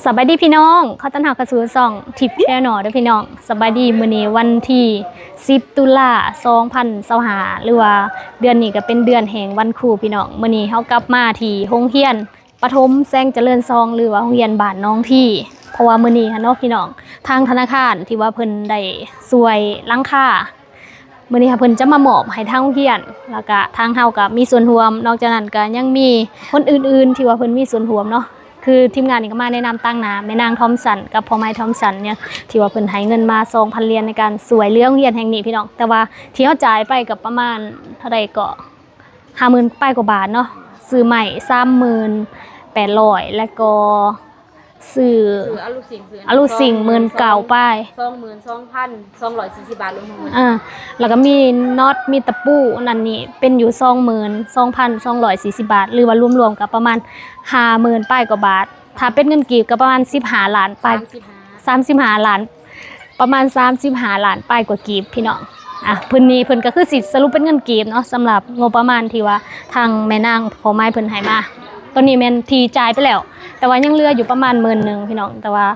สบายดีพี่น้องเขาต้อนรับกระสูส่องทิปแช่หนอด้วยพี่น้องสบายดีมื้อนี้วันที่10ตุลา2025หรือว่าเดือนนี้ก็เป็นเดือนแห่งวันครูพี่น้องมื้อนี้เฮากลับมาที่โรงเรียนประถมแซงเจริญซองหรือว่าโรงเรียนบ้านน้องที่เพราะว่ามื้อนี้เนาะพี่น้องทางธนาคารที่ว่าเพิ่นได้ช่วยหลังคามื้อนี้เพิ่นจะมามอบให้ทางโรงเรียนแล้วก็ทางเฮาก็มีส่วนร่วมนอกจากนั้นก็ยังมีคนอื่นๆที่ว่าเพิ่นมีส่วนร่วมเนาะคือทีมงานนี่ก็มาแนะนำตั้งนาแม่นางทอมสันกับพ่อไม้ทอมสันเนี่ยที่ว่าเพิ่นให้เงินมา 2,000 เหรียญในการสวยเรื่องโรงเรียนแห่งนี้พี่น้องแต่ว่าที่เขาจ่ายไปกับประมาณเท่าใดก็ 50,000 ป้ายกว่าบาทเนาะซื้อใหม่ 30,800 แล้วก็ซื้ออลูสิ่ง19,000ป้าย 22,240 บาทรวมทั้งหมดแล้วก็มีน็อตมีตะปูนั่นนี่เป็นอยู่ 22,240 บาทหรือว่ารวมๆกับประมาณ 50,000 ป้ายกว่าบาทถ้าเป็นเงินกีบก็ประมาณ15ล้านป้าย35ล้านประมาณ35ล้านป้ายกว่ากีบพี่น้องเพิ่นก็คือสิสรุปเป็นเงินกีบเนาะสำหรับงบประมาณที่ว่าทางแม่นางพ่อไม้เพิ่นให้มาตอนนี้แม่นที่จ่ายไปแล้วแต่ว่ายังเหลืออยู่ประมาณ10,000พี่น้องแต่ว่า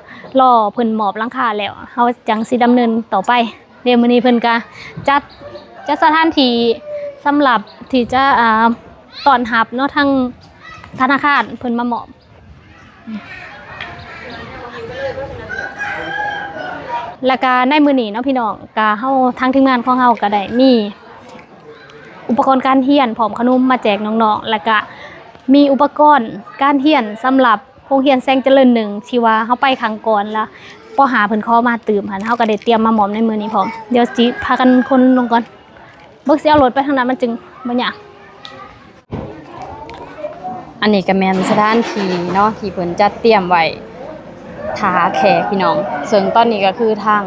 รอเพิ่นมอบหลังคาแล้วเฮาจังสิดำเนินต่อไปเดี๋ยวมื้อนี้เพิ่นก็จัดสถานที่สำหรับที่จะต้อนรับเนาะทางธนาคารเพิ่นมามอบแล้วก็ในมื้อนี้เนาะพี่น้องก็เฮาทางทีมงานของเฮาก็ได้มีอุปกรณ์การเรียนพร้อมขนมมาแจกน้องๆแล้วก็มีอุปกรณ์การเรียนสำหรับโรงเรียนแซงเจริญ1ที่ว่าเฮาไปครั้งก่อนแล้วปหาเพิ่นขอมาตื่มหั่นเฮาก็ได้เตรียมมามอบในมื้อนี้พร้อมเดี๋ยวสิพากันคนลงก่อนเบิ่งสิเอารถไปทางนั้นมันจึงบ่ยากอันนี้ก็แม่นสถานที่เนาะที่เพิ่นจัดเตรียมไว้ถาแขกพี่น้องซึ่งตอนนี้ก็คือทาง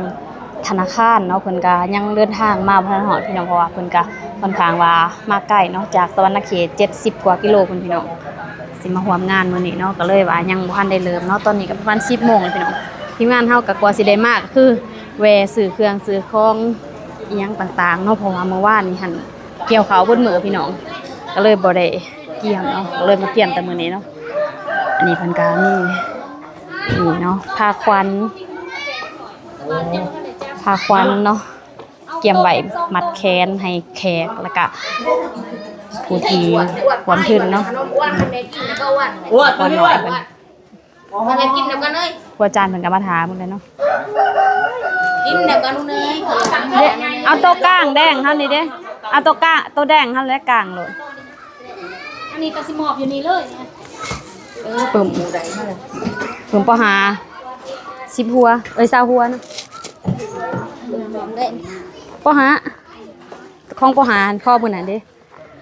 ธนาคารเนาะเพิ่นก็ยังเดินทางมาบ่ทันฮอดพี่น้องเพราะว่าเพิ่นก็ค่อนข้างว่ามาไกลเนาะจากสวรรณเขต70กว่ากิโลพุ่นพี่น้องสิมาร่วมงานมื้อนี้เนาะก็เลยว่ายังบ่ทันได้เริ่มเนาะตอนนี้ก็ประมาณ 10:00 นพี่น้องทีมงานเฮาก็กว่าสิได้มาก็คือแวะซื้อเครื่องซื้อของอีหยังต่างๆเนาะเพราะว่าเมื่อวานนี้หั่นเกี่ยวข้าวเบิดมื้อพี่น้องก็เลยบ่ได้เกี่ยมเนาะก็เลยมาเกี่ยมแต่มื้อนี้เนาะอันนี้เพิ่นก็มีนี่เนาะผ้าควันเนาะเกี่ยมไว้มัดแขนให้แขกแล้วก็ผู้ที่หวมขึ้นเนาะอ้วนหน่อยเพิ่นมากินนำกันเลยครูอาจารย์เพิ่นก็มาถามหมดเลยเนาะกินนำกันนู่นเลยเอาโต๊ะกลางแดงเฮานี่เด้เอาโต๊ะกลางโต๊ะแดงเฮาและกลางโลดอันนี้ก็สิมอบอยู่นี่เลยปึ่มปหา10หัว20หัวเนาะปหาของปหาข้อมื้อนั้นเด้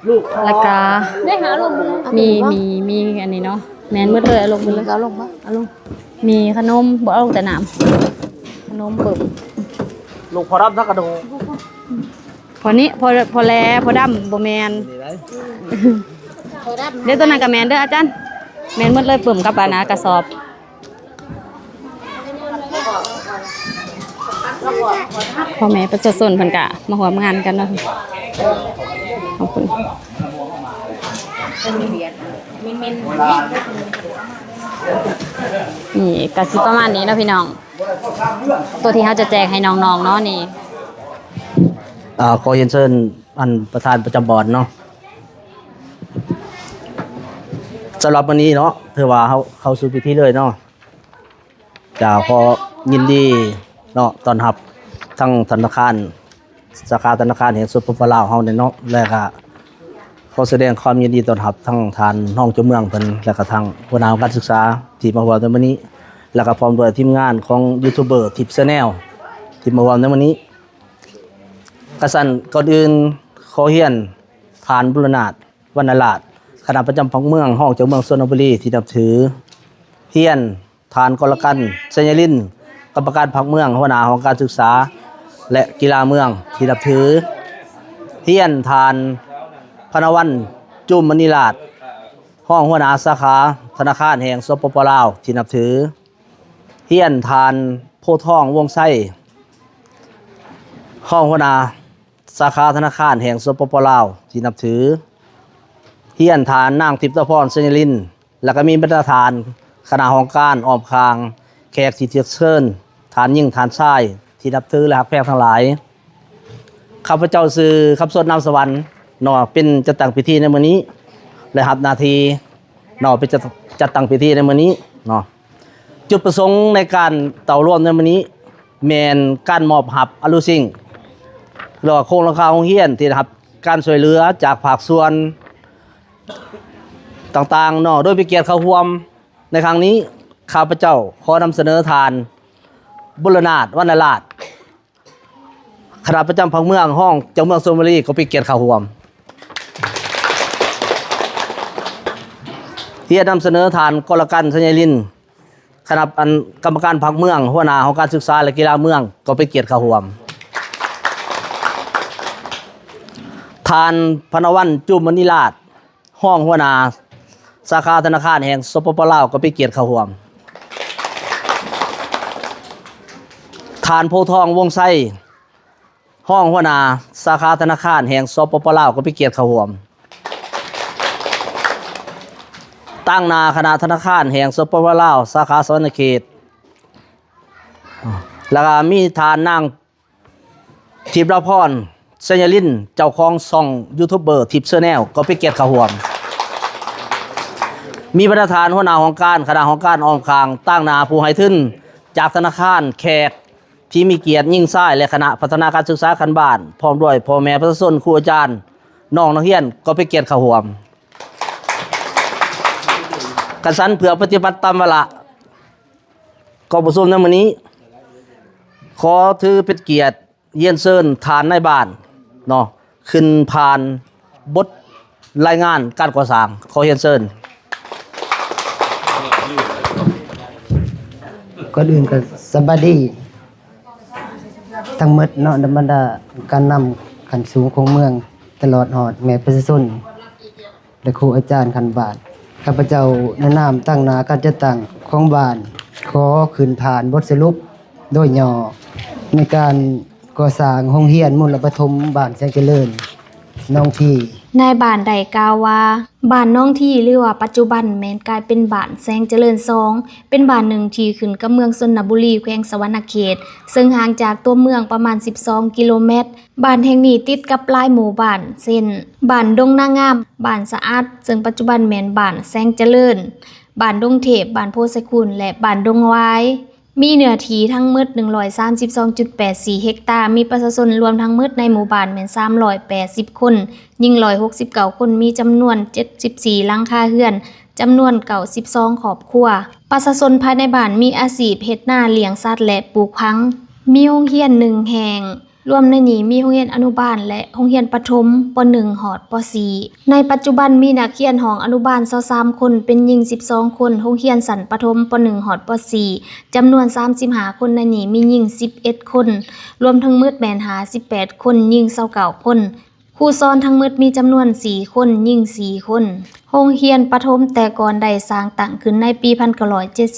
ลูกแล้วก็ได้หาลงมีอันนี้เนาะแม่นหมดเลยเอาลงหมดเลยเอาลงบ่เอาลงมีขนมบ่เอาลงแต่น้ำขนมปึ่มลูกพอรับสักกระดูพอนี้พอแลพอดำบ่แม่นเดี๋ยวตัวนั้นก็แม่นเด้ออาจารย์แม่นหมดเลยปึ่มกับอันนะกระสอบพ่อแม่ประชาชนเพิ่นก็มาร่วมงานกันเนาะขอบคุณนี่ก็สิประมาณนี้เนาะพี่น้องตัวที่เฮาจะแจกให้น้องๆเนาะนี่ขอเรียนเชิญอันประธานประจำบอร์ดเนาะสำหรับวันนี้เนาะถือว่าเข้าสู่พิธีเลยเนาะจะขอยินดีเนาะต้อนรับทั้งธนาคารสาขาธนาคารแห่งสปป.ลาวเฮาเนี่ยเนาะและก็ขอแสดงความยินดีต้อนรับทั้งทานน้องเจ้าเมืองเพิ่นและก็ทางหัวหน้าการศึกษาที่มาร่วมในวันนี้แล้วก็พร้อมด้วยทีมงานของยูทูบเบอร์ทิปแชนแนลที่มาร่วมในวันนี้กษันก่อนอื่นขอเฮียนฐานบุรณาถวรรณราชคณะประจำพักเมืองห้องเจ้าเมืองสวนบุรีที่นับถือเฮียนฐานกรกันสัญลินกรรมการพักเมืองหัวหน้าของการศึกษาและกีฬาเมืองที่นับถือเฮียนฐานพนวันจุมมณีราชห้องหัวหน้าสาขาธนาคารแห่งสปป.ลาวที่นับถือเฮียนฐานโพทองวงไส้ห้องหัวหน้าสาขาธนาคารแห่งสปป.ลาวที่นับถือเฮียนฐานนางทิพย์ตะพรสัญลินแล้วก็มีมาตรฐาน คณะของการอ้อมคางแขกที่เชิญฐานยิ่งฐานชายที่นับถือและฮักแพงทั้งหลายข้าพเจ้าสื่อคำสดนำสวรรค์เนาะเป็นจะตั้งพิธีในมื้อนี้และรับหน้าที่เนาะเป็นจะจัดตั้งพิธีในมื้อนี้เนาะจุดประสงค์ในการเต่าร่วมในมื้อนี้แม่นการมอบหับอลูซิงแล้วก็โครงหลังคาโรงเรียนที่นะครับการช่วยเหลือจากภาคส่วนต่างๆเนาะโดยเป็นเกียรติเข้าร่วมในครั้งนี้ข้าพเจ้าขอนำเสนอทานบุรณาถวรรณราชคณะประจำภาคเมืองห้องเจ้าเมืองชลบุรีก็เป็นเกียรติเข้าร่วมที่จะนำเสนอทานกรกันสัญญลินคณะกรรมการภาคเมืองหัวหน้าของการศึกษาและกีฬาเมืองก็เป็นเกียรติเข้าร่วมทานพนวันจุมมณีราชห้องหัวหน้าสาขาธนาคารแห่งสปป.ลาวก็เป็นเกียรติเข้าร่วมทานโพทองวงไส้ห้องหัวหน้าสาขาธนาคารแห่งสปป.ลาวก็เป็นเกียรติเข้าร่วมตั้งนาคณะธนาคารแห่งสปป.ลาวสาขาสวรรณเขตแล้วก็มีทานนางทิพย์ราพรสัญญลินเจ้าของช่องยูทูบเบอร์ทิพย์เชอร์แนลก็เป็นเกียรติเข้าร่วมมีประธานหัวหน้าของการคณะของการอ้อมคางตั้งนาผู้ให้ทุนจากธนาคารแขกที่มีเกียรติยิ่งซ้ายและคณะพัฒนาการศึกษาขั้นบ้านพร้อมด้วยพ่อแม่ประชาชนครูอาจารย์น้องนักเรียนก็เป็นเกียรติเข้าร่วมกษันเพื่อปฏิบัติตามเวลาก็ประชุมในมื้อนี้ขอถือเป็นเกียรติเยี่ยนเชิญฐานในบ้านเนาะขึ้นผ่านบทรายงานการก่อสร้างขอเยี่ยนเชิญก่อนอื่นก็สบายดีทั้งหมดเนาะบรรดาการนำขันสูงของเมืองตลอดหอดแม่ประชาชนและครูอาจารย์ขันบาทข้าพเจ้าแนะนำตั้งนาการจัดตั้งของบ้านขอขึ้นผ่านบทสรุปโดยย่อในการก่อสร้างโรงเรียนมูลประถมบ้านแสงเจริญน้องที่ นายบ้านใดกล่าวว่าบ้านน้องที่หรือว่าปัจจุบันแม้นกลายเป็นบ้านแสงเจริญ2เป็นบ้านหนึ่งที่ขึ้นกับเมืองชนบุรีแขวงสวรรณเขตซึ่งห่างจากตัวเมืองประมาณ12กิโลเมตรบ้านแห่งนี้ติดกับหลายหมู่บ้านเช่นบ้านดงนางามบ้านสะอาดซึ่งปัจจุบันแม่นบ้านแสงเจริญบ้านดงเทพบ้านโพไซคุณและบ้านดงวายมีเนื้อที่ทั้งหมด 132.84 เฮกตาร์มีประชาชนรวมทั้งหมดในหมู่บ้านแม่น380 คนยิ่ง169 คนมีจำนวน74หลังคาเรือนจำนวน92ครอบครัวประชาชนภายในบ้านมีอาชีพเฮ็ดนาเลี้ยงสัตว์และปลูกพังมีโรงเรียน1แห่งรวมในนี้มีโรงเรียนอนุบาลและโรงเรียนประถมป .1 ฮอดป .4 ในปัจจุบันมีนักเรียนของอนุบาล23คนเป็นหญิง12คนโรงเรียนสันประถมป .1 ฮอดป .4 จำนวน35คนในนี้มีหญิง11คนรวมทั้งหมดแม่น58คนหญิง29คนครูสอนทั้งหมดมีจำนวน4คนหญิง4คนโรงเรียนประถมแต่ก่อนได้สร้างตั้งขึ้นในปี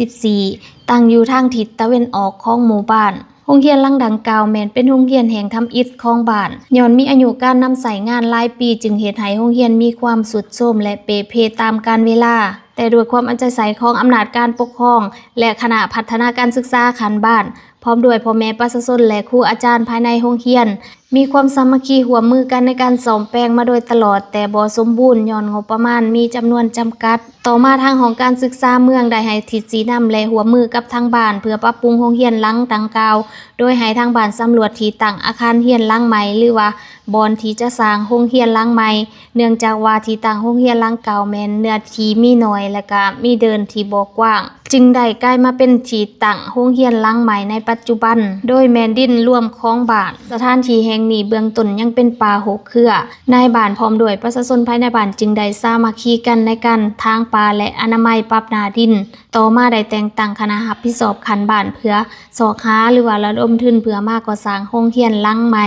1974ตั้งอยู่ทางทิศตะวันออกของหมู่บ้านโรงเรียนหลังดังกล่าวแม่นเป็นโรงเรียนแห่งทำอิฐของบ้านย้อนมีอายุการนำใช้งานหลายปีจึงเฮ็ดให้โรงเรียนมีความทรุดโทรมและเปเพตามกาลเวลาแต่ด้วยความเอาใจใส่ของอำนาจการปกครองและคณะพัฒนาการศึกษาขั้นบ้านพร้อมด้วยพ่อแม่ประชาชนและครูอาจารย์ภายในโรงเรียนมีความสามัคคีร่วมมือกันในการซ่อมแปลงมาโดยตลอดแต่บ่สมบูรณ์ย้อนงบประมาณมีจำนวนจำกัดต่อมาทางของการศึกษาเมืองได้ให้ทิศสีนำและร่วมมือกับทางบ้านเพื่อปรับปรุงโรงเรียนหลังดังกล่าวโดยให้ทางบ้านสำรวจที่ตั้งอาคารเรียนหลังใหม่หรือว่าบอนที่จะสร้างโรงเรียนหลังใหม่เนื่องจากว่าที่ตั้งโรงเรียนหลังเก่าแม่นเนื้อที่มีน้อยและก็มีเดินที่บ่กว้างจึงได้กลายมาเป็นที่ตั้งโรงเรียนหลังใหม่ในปัจจุบันโดยแม่นดินร่วมของบ้านสถานที่แห่งนี้เบื้องต้นยังเป็นป่าหกเครือนายบ้านพร้อมด้วยประชาชนภายในบ้านจึงได้สามัคคีกันในการทางป่าและอนามัยปรับหน้าดินต่อมาได้แต่งตั้งคณะรับผิดชอบคันบ้านเพื่อสอกหาหรือว่าระดมทุนเพื่อมาก่อสร้างโรงเรียนหลังใหม่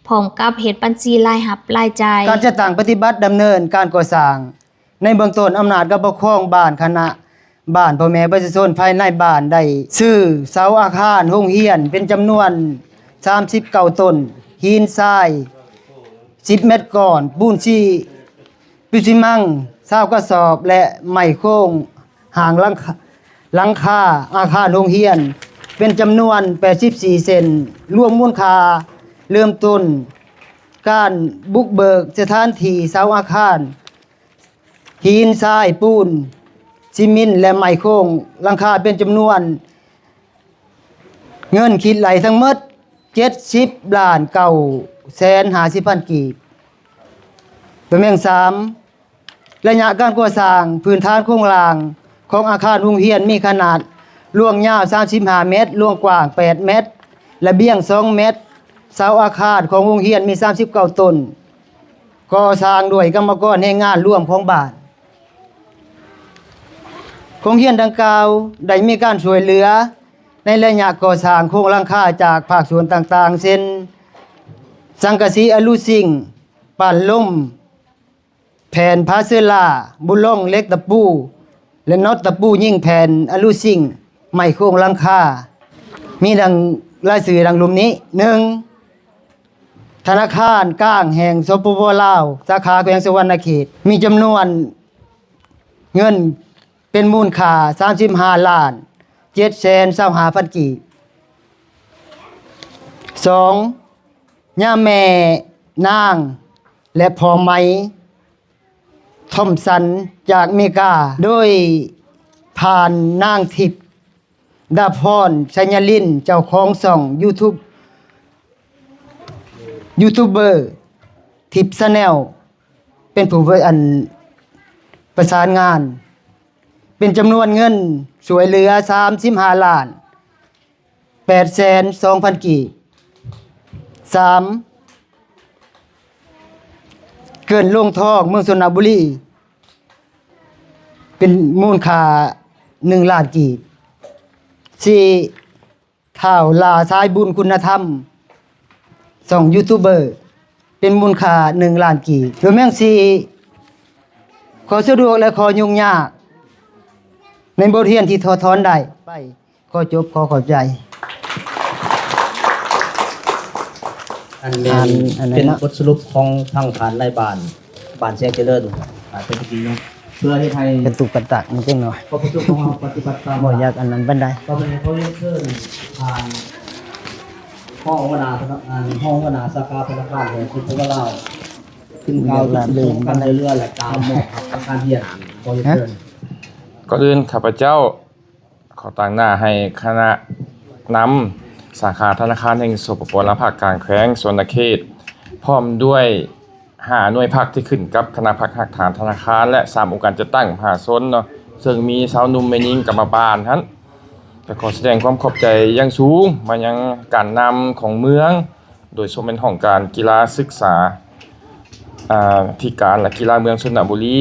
พร้อมกับเฮ็ดบัญชีรายรับรายจ่ายการจัดตั้งปฏิบัติดำเนินการก่อสร้างในเบื้องต้นอำนาจการปกครองบ้านคณะบ้านพ่อแม่ประชาชนภายในบ้านได้ซื้อเสาอาคารโรงเรียนเป็นจำนวน39ต้นหินทราย10 เมตรก่อนปูนซีปิซิมัง20 กระสอบและไม้โค้งหาง หลังคาอาคารโรงเรียนเป็นจำนวน84เซนรวมมูลค่าเริ่มต้นการบุกเบิกสถานที่เสาอาคารหินทรายปูนซีเมนต์และไม้โครงหลังคาเป็นจำนวนเงินคิดไหลทั้งหมด70ล้าน9แสน50,000กีบตัวเมือง3ระยะการก่อสร้างพื้นฐานโครงล่างของอาคารโรงเรียนมีขนาดล่วงยาว35เมตรล่วงกว้าง8เมตรระเบียง2เมตรเสาอาคารของโรงเรียนมี39ต้นก่อสร้างด้วยกรรมกรแรงงานร่วมของบ้านโรงเรียนดังกล่าวได้มีการช่วยเหลือในระยะก่อสร้างโครงหลังคาจากภาคส่วนต่างๆเช่นสังกะสีอลูซิงปั่นล่มแผ่นพาเซล่าบุลล่องเล็กตะปูและน็อตตะปูยิ่งแผ่นอลูซิงไม้โครงหลังคามีดังรายชื่อดังลุ่มนี้ 1. ธนาคารกลางแห่งสปปลาวสาขาแขวงสะหวรรณเขตมีจำนวนเงินเป็นมูลค่า35ล้าน725,000 กีบ 2. ย่าแม่นางและพ่อไหมทอมสันจากอเมริกาโดยผ่านนางทิพย์ดาพรชัญญลินเจ้าของช่อง YouTube ยูทูบเบอร์ทิพย์ชาแนลเป็นผู้ประสานงานเป็นจำนวนเงินสวยเหลือ35ล้าน8,200,000 กีบ 3. เกินลงทองเมืองสระบุรีเป็นมูลค่า1ล้านกีบ 4. ท่าวลาสายบุญคุณธรรมส่องยูทูบเบอร์เป็นมูลค่า1ล้านกีบโดยแม่ง4ขอสะดวกและขอยุ่งยากในบทเรียนที่ถอดถอนได้ไปขอจบขอขอบใจ อันเป็นบทสรุปของทางผ่านในบ้านแสงเจริญเป็นจริงเนาะเพื่อให้ไทย กระตุกกระตักนิดหน่อย พระพุทธของเราปฏิบัติตาม บ่อยากอันนั้นปานใด ก็เป็นเขาเรียกเชิญผ่านห้องวนาห้องวนาสาขาธนาคารแห่งพุทธวราชขึ้นเขาลืมกันเรื่อยๆแหละตามหมอกอาคารเฮียนก็เรียกเชิญ ก่อนอื่นข้าพเจ้าขอตั้งหน้าให้คณะนำสาขาธนาคารแห่งสปปลาวภาคกลางแขวงสวนเขตพร้อมด้วย5หน่วยภาคที่ขึ้นกับคณะภาคหักฐานธนาคารและ3องค์การจัดตั้งมหาชนเนาะซึ่งมีสาวหนุ่มแม่หญิงกรรมบาลทั้นก็ขอแสดงความขอบใจอย่างสูงมายังการนำของเมืองโดยสมเป็นของการกีฬาศึกษาที่การและกีฬาเมืองชลบุรี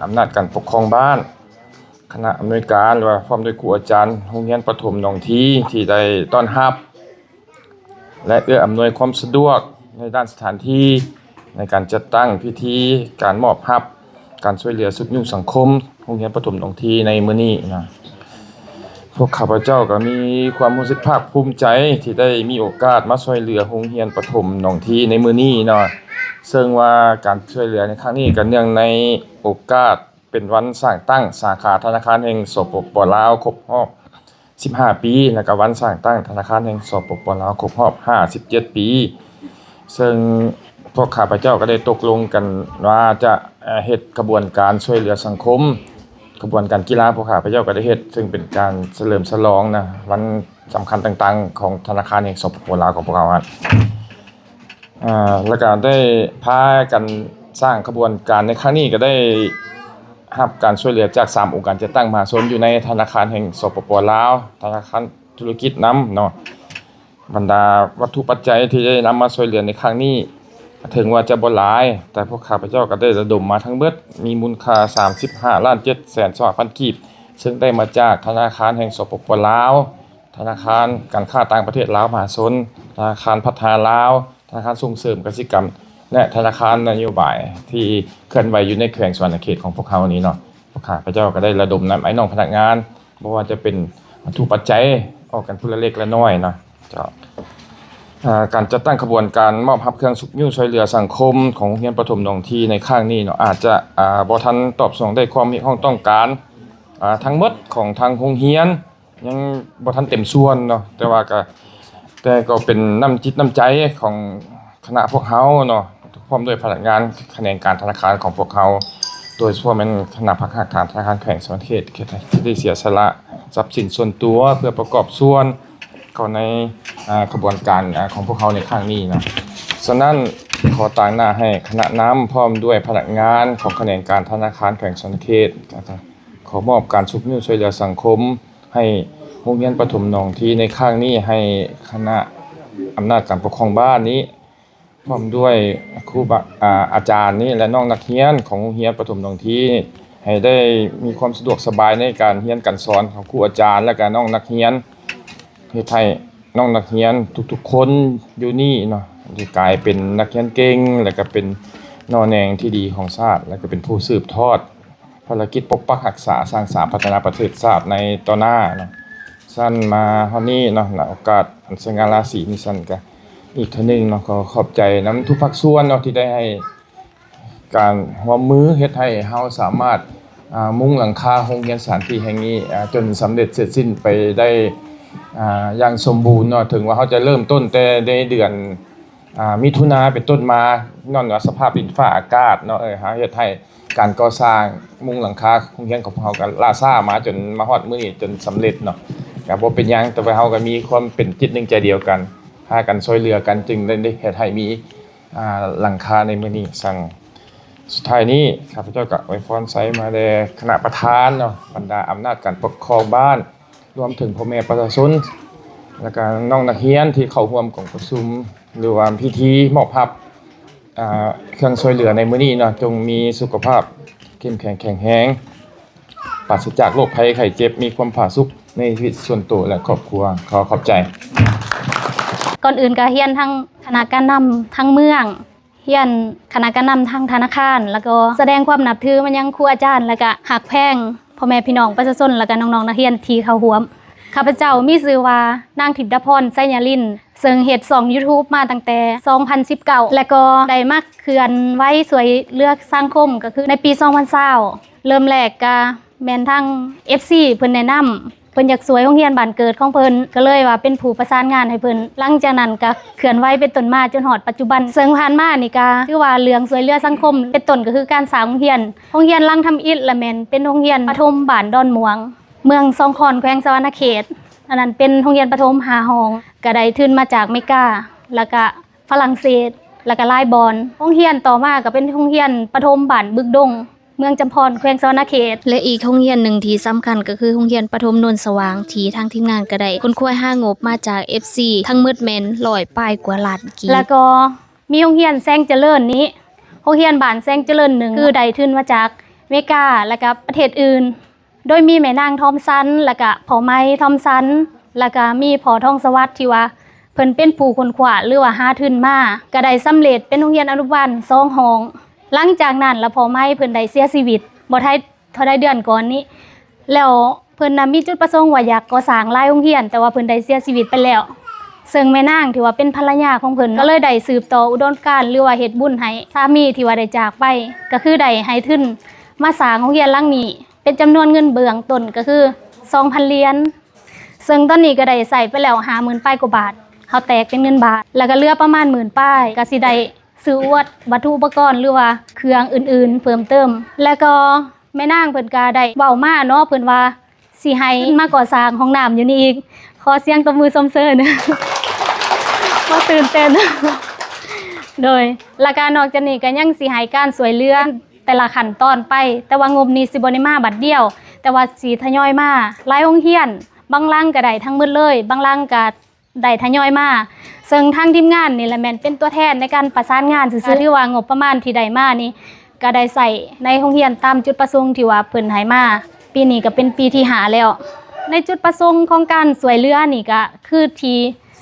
อำนาจการปกครองบ้านคณะอำนวยการหรือว่าพร้อมด้วยครูอาจารย์โรงเรียนประถมหนองทีที่ได้ต้อนรับและเอื้ออำนวยความสะดวกในด้านสถานที่ในการจัดตั้งพิธีการมอบรับการช่วยเหลือสุขยุ่งสังคมโรงเรียนประถมหนองทีในมื้อนี้นะพวกข้าพเจ้าก็มีความรู้สึกภาคภูมิใจที่ได้มีโอกาสมาช่วยเหลือโรงเรียนประถมหนองทีในมื้อนี้เนาะซึ่งว่าการช่วยเหลือในครั้งนี้ก็เนื่องในโอกาสเป็นวันสร้างตั้งสาขาธนาคารแห่งสปปลาวครบรอบ15 ปีแล้วก็วันสร้างตั้งธนาคารแห่งสปปลาวครบรอบ57 ปีซึ่งพวกข้าพเจ้าก็ได้ตกลงกันว่าจะเฮ็ดกระบวนการช่วยเหลือสังคมกระบวนการกีฬาพวกข้าพเจ้าก็ได้เฮ็ดซึ่งเป็นการเฉลิมฉลองนะวันสำคัญต่างๆของธนาคารแห่งสปปลาวของพวกเราแล้วก็ได้พากันสร้างกระบวนการในครั้งนี้ก็ได้รับการช่วยเหลือจาก3องค์การจัดตั้งมหาชนอยู่ในธนาคารแห่งสปปลาวธนาคารธุรกิจนำเนาะบรรดาวัตถุปัจจัยที่ได้นำมาช่วยเหลือในครั้งนี้ถึงว่าจะบ่หลายแต่พวกข้าพเจ้าก็ได้ระดมมาทั้งเบิดมีมูลค่า35,720,000 กีบซึ่งได้มาจากธนาคารแห่งสปปลาวธนาคารการค้าต่างประเทศลาวมหาชนธนาคารพัฒนาลาวธนาคารส่งเสริมกสิกรรมและธนาคารนโยบายที่เคลื่อนไหวอยู่ในแขวงสวรรณเขตของพวกเขานี้เนาะพวกข้าพเจ้าก็ได้ระดมนำไอ้น้องพนักงานบ่ว่าจะเป็นวัตถุปัจจัยออกกันผู้ละเล็กละน้อยเนาะการจัดตั้งขบวนการมอบรับเครื่องสุขยุ่งช่วยเหลือสังคมของโรงเรียนประถมหนองทีในข้างนี้เนาะอาจจะบ่ทันตอบสนองได้ความมีความต้องการ ทั้งหมดของทางโรงเรียนยังบ่ทันเต็มส่วนเนาะแต่ก็เป็นน้ำจิตน้ำใจของคณะพวกเฮาเนาะพร้อมด้วยพนักงานแขนงการธนาคารของพวกเฮาโดยเฉพาะเป็นคณะพักการธนาคารแขวงสวรรณเขตที่ได้เสียสละทรัพย์สินส่วนตัวเพื่อประกอบส่วนก่อนในกระบวนการของพวกเขาในครั้งนี้นะฉะนั้นขอต่างหน้าให้คณะน้ำพร้อมด้วยพนักงานของแขนงการธนาคารแขวงสวรรณเขตขอมอบการชุบนิ้วช่วยเหลือสังคมให้โรงเรียนประถมหนองที่ในครั้งนี้ให้คณะอำนาจการปกครองบ้านนี้พร้อมด้วยครูอาจารย์นี่และน้องนักเรียนของโรงเรียนประถมหนองที่ให้ได้มีความสะดวกสบายในการเรียนการสอนของครูอาจารย์และก็น้องนักเรียนเฮ็ดให้น้องนักเรียนทุกๆคนอยู่นี่เนาะได้กลายเป็นนักเรียนเก่งและก็เป็นนอแนงที่ดีของชาติและก็เป็นผู้สืบทอดภารกิจปกปักรักษาสร้างสรรค์พัฒนาประเทศชาติในต่อหน้าเนาะสั้นมาเฮานี้เนาะโอกาสอันสง่าราศีนี้สั้นก็อีกเทื่อนึงเนาะขอขอบใจนำทุกภาคส่วนเนาะที่ได้ให้การร่วมมือเฮ็ดให้เฮาสามารถมุงหลังคาโรงเรียนสถานที่แห่งนี้จนสำเร็จเสร็จสิ้นไปได้อย่างสมบูรณ์เนาะถึงว่าเขาจะเริ่มต้นแต่ในเดือนมิถุนาเป็นต้นมานอนว่าสภาพดินฟ้าอากาศเนาะหาเฮ็ดให้การก่อสร้างมุงหลังคาโรงเรียนของเฮาก็ล่าช้ามาจนมาฮอดมื้อนี้จนสำเร็จเนาะก็บ่เป็นหยังแต่ว่าเฮาก็มีความเป็นจิตหนึ่งใจเดียวกันพากันช่วยเหลือกันจึงได้เฮ็ดให้มีหลังคาในมื้อนี้สั่งสุดท้ายนี้ข้าพเจ้าก็อวยพรใส่มาแด่คณะประธานเนาะบรรดาอำนาจการปกครองบ้านรวมถึงพ่อแม่ประชาชนแล้วก็น้องนักเรียนที่เข้าร่วมกองประชุมหรือว่าพิธีมอบรับเครื่องช่วยเหลือในมื้อนี้เนาะจงมีสุขภาพเข้มแข็งแข็งแรงปราศจากโรคภัยไข้เจ็บมีความผาสุกในชีวิตส่วนตัวและครอบครัวขอบใจก่อนอื่นก็เฮียนทั้งคณะการนำทั้งเมืองเฮียนคณะการนำทั้งธนาคารแล้วก็แสดงความนับถือมันยังครูอาจารย์แล้วก็หักแพงพ่อแม่พี่น้องประชาชนแล้วก็น้องๆนักเรียนที่เข้าร่วมข้าพเจ้ามีชื่อว่านางทิพย์พรไสยลินซึ่งเฮ็ด2 YouTube มาตั้งแต่2019แล้วก็ได้มาเคลื่อนไหวสวยเลือกสังคมก็คือในปี2020เริ่มแรกก็แม่นทั้ง FC เพิ่นแนะนำเพิ่นอยากสวยโรงเรียนบ้านเกิดของเพิ่นก็เลยว่าเป็นผู้ประสานงานให้เพิ่นหลังจากนั้นก็เคลื่อนไหวเป็นต้นมาจนฮอดปัจจุบันซึ่งผ่านมานี่ก็คือว่าเรื่องสวยเลือสังคมเป็นต้นก็คือการสร้างโรงเรียนลังทำอิฐและแม่นเป็นโรงเรียนประถมบ้านดอนม่วงเมืองซองคอนแขวงสวรรณเขตอันนั้นเป็นโรงเรียนประถม5 ห้องก็ได้ทุนมาจากอเมริกาแล้วก็ฝรั่งเศสแล้วก็หลายบอนโรงเรียนต่อมาก็เป็นโรงเรียนประถมบ้านบึกดงเมืองจำพรแขวงสวรรณเขตและอีกโรงเรียนหนึ่งที่สำคัญก็คือโรงเรียนประถมโนนสว่างที่ทางทีมงานก็ได้คนควาย5 งบมาจาก FC ทั้งหมดแม่น100 ป้ายกว่าล้านกีแล้วก็มีโรงเรียนแซงเจริญนี้โรงเรียนบ้านแซงเจริญ1คือได้ทุนมาจากอเมริกาแล้วก็ประเทศอื่นโดยมีแม่นางทอมสันแล้วก็พ่อไม้ทอมสันแล้วก็มีพ่อทองสวัสดิ์ที่ว่าเพิ่นเป็นผู้ค้นคว้าหรือว่าหาทุนมาก็ได้สำเร็จเป็นโรงเรียนอนุบาล2 ห้องหลังจากนั้นแล้วพ่อไม้เพิ่นได้เสียชีวิตบ่ทันเท่าใดเดือนก่อนนี้แล้วเพิ่นน่ะมีจุดประสงค์ว่าอยากก่อสร้างหลายโรงเรียนแต่ว่าเพิ่นได้เสียชีวิตไปแล้วซึ่งแม่นางที่ว่าเป็นภรรยาของเพิ่นก็เลยได้สืบต่ออุดมการณ์หรือว่าเฮ็ดบุญให้สามีที่ว่าได้จากไปก็คือได้ให้ทุนมาสร้างโรงเรียนหลังนี้เป็นจำนวนเงินเบื้องต้นก็คือ 2,000 เหรียญซึ่งตอนนี้ก็ได้ใส่ไปแล้ว 50,000 ป้ายกว่าบาทเขาแตกเป็นเงินบาทแล้วก็เหลือประมาณ 10,000 ป้ายก็สิได้ซื้อวัตถุอุปกรณ์หรือว่าเครื่องอื่นๆเพิ่มเติมแล้วก็แม่นางเพิ่นก็ได้เว้ามาเนาะเพิ่นว่าสิให้มาก่อสร้างห้องน้ำอยู่นี่อีกขอเสียงตบมือสมเสริญบ่ตื่นเต้นโดยและการนอกจากนี้ก็ยังสิให้การสวยเรือแต่ละขั้นตอนไปแต่ว่างบนี้สิบ่ได้มาบัดเดียวแต่ว่าสิทยอยมาหลายโรงเรียนบางหลังก็ได้ทั้งหมดเลยบางหลังก็ได้ทยอยมาซึ่งทางทีมงานนี่แหละแม่นเป็นตัวแทนในการประสานงานซื่อๆที่ว่างบประมาณที่ได้มานี่ก็ได้ใส่ในโรงเรียนตามจุดประสงค์ที่ว่าเพิ่นให้มาปีนี้ก็เป็นปีที่5แล้วในจุดประสงค์ของการสวยเรือนี่ก็คือที่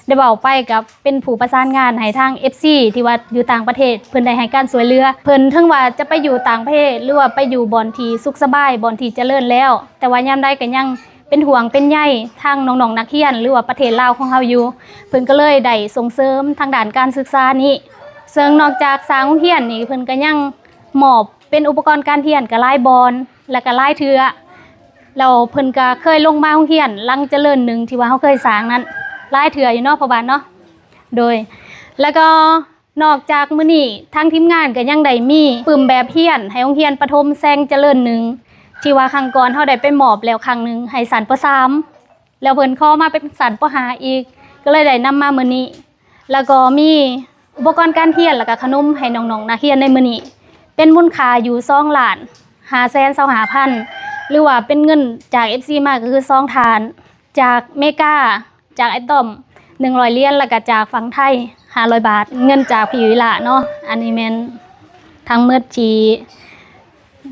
ได้เว้าไปกับเป็นผู้ประสานงานให้ทาง FC ที่ว่าอยู่ต่างประเทศเพิ่นได้ให้การสวยเรือเพิ่นถึงว่าจะไปอยู่ต่างประเทศหรือว่าไปอยู่บ่อนที่สุขสบายบ่อนที่เจริญแล้วแต่ว่ายามใดก็ยังเป็นห่วงเป็นใยทางน้องๆนักเรียนหรือว่าประเทศลาวของเฮาอยู่เพิ่นก็เลยได้ส่งเสริมทางด้านการศึกษานี้ซึ่งนอกจากสร้างโรงเรียนนี่เพิ่นก็ยังมอบเป็นอุปกรณ์การเรียนก็หลายบอนและก็หลายเทื่อ แล้วเพิ่นก็เคยลงมาโรงเรียนลังเจริญหนึ่งที่ว่าเขาเคยสร้างนั้นหลายเถื่ออยู่เนาะพ่อบ้านเนาะโดยแล้วก็นอกจากมื้อนี้ทางทีมงานก็ยังได้มีปึ้มแบบเฮียนให้โรงเรียนประถมแซงเจริญหนึ่งที่ว่าครั้งก่อนเฮาได้ไปมอบแล้วครั้งหนึงให้สันป.3แล้วเพิ่นขอมาเป็นสันป.5อีกก็เลยได้นำมามื้อนี้แล้วก็มีอุปกรณ์การเรียนแล้วก็ขนมให้น้องๆนักเรียนในมื้อนี้เป็นมูลค่าอยู่2,550,000หรือว่าเป็นเงินจาก FC มาก็คือ2ฐานจากเมกาจากไอ้ต้อม100เหรียญแล้วก็จากฝั่งไทย500 บาทเงินจากพี่วิละเนาะอันนี้แม่นทั้งหมดที่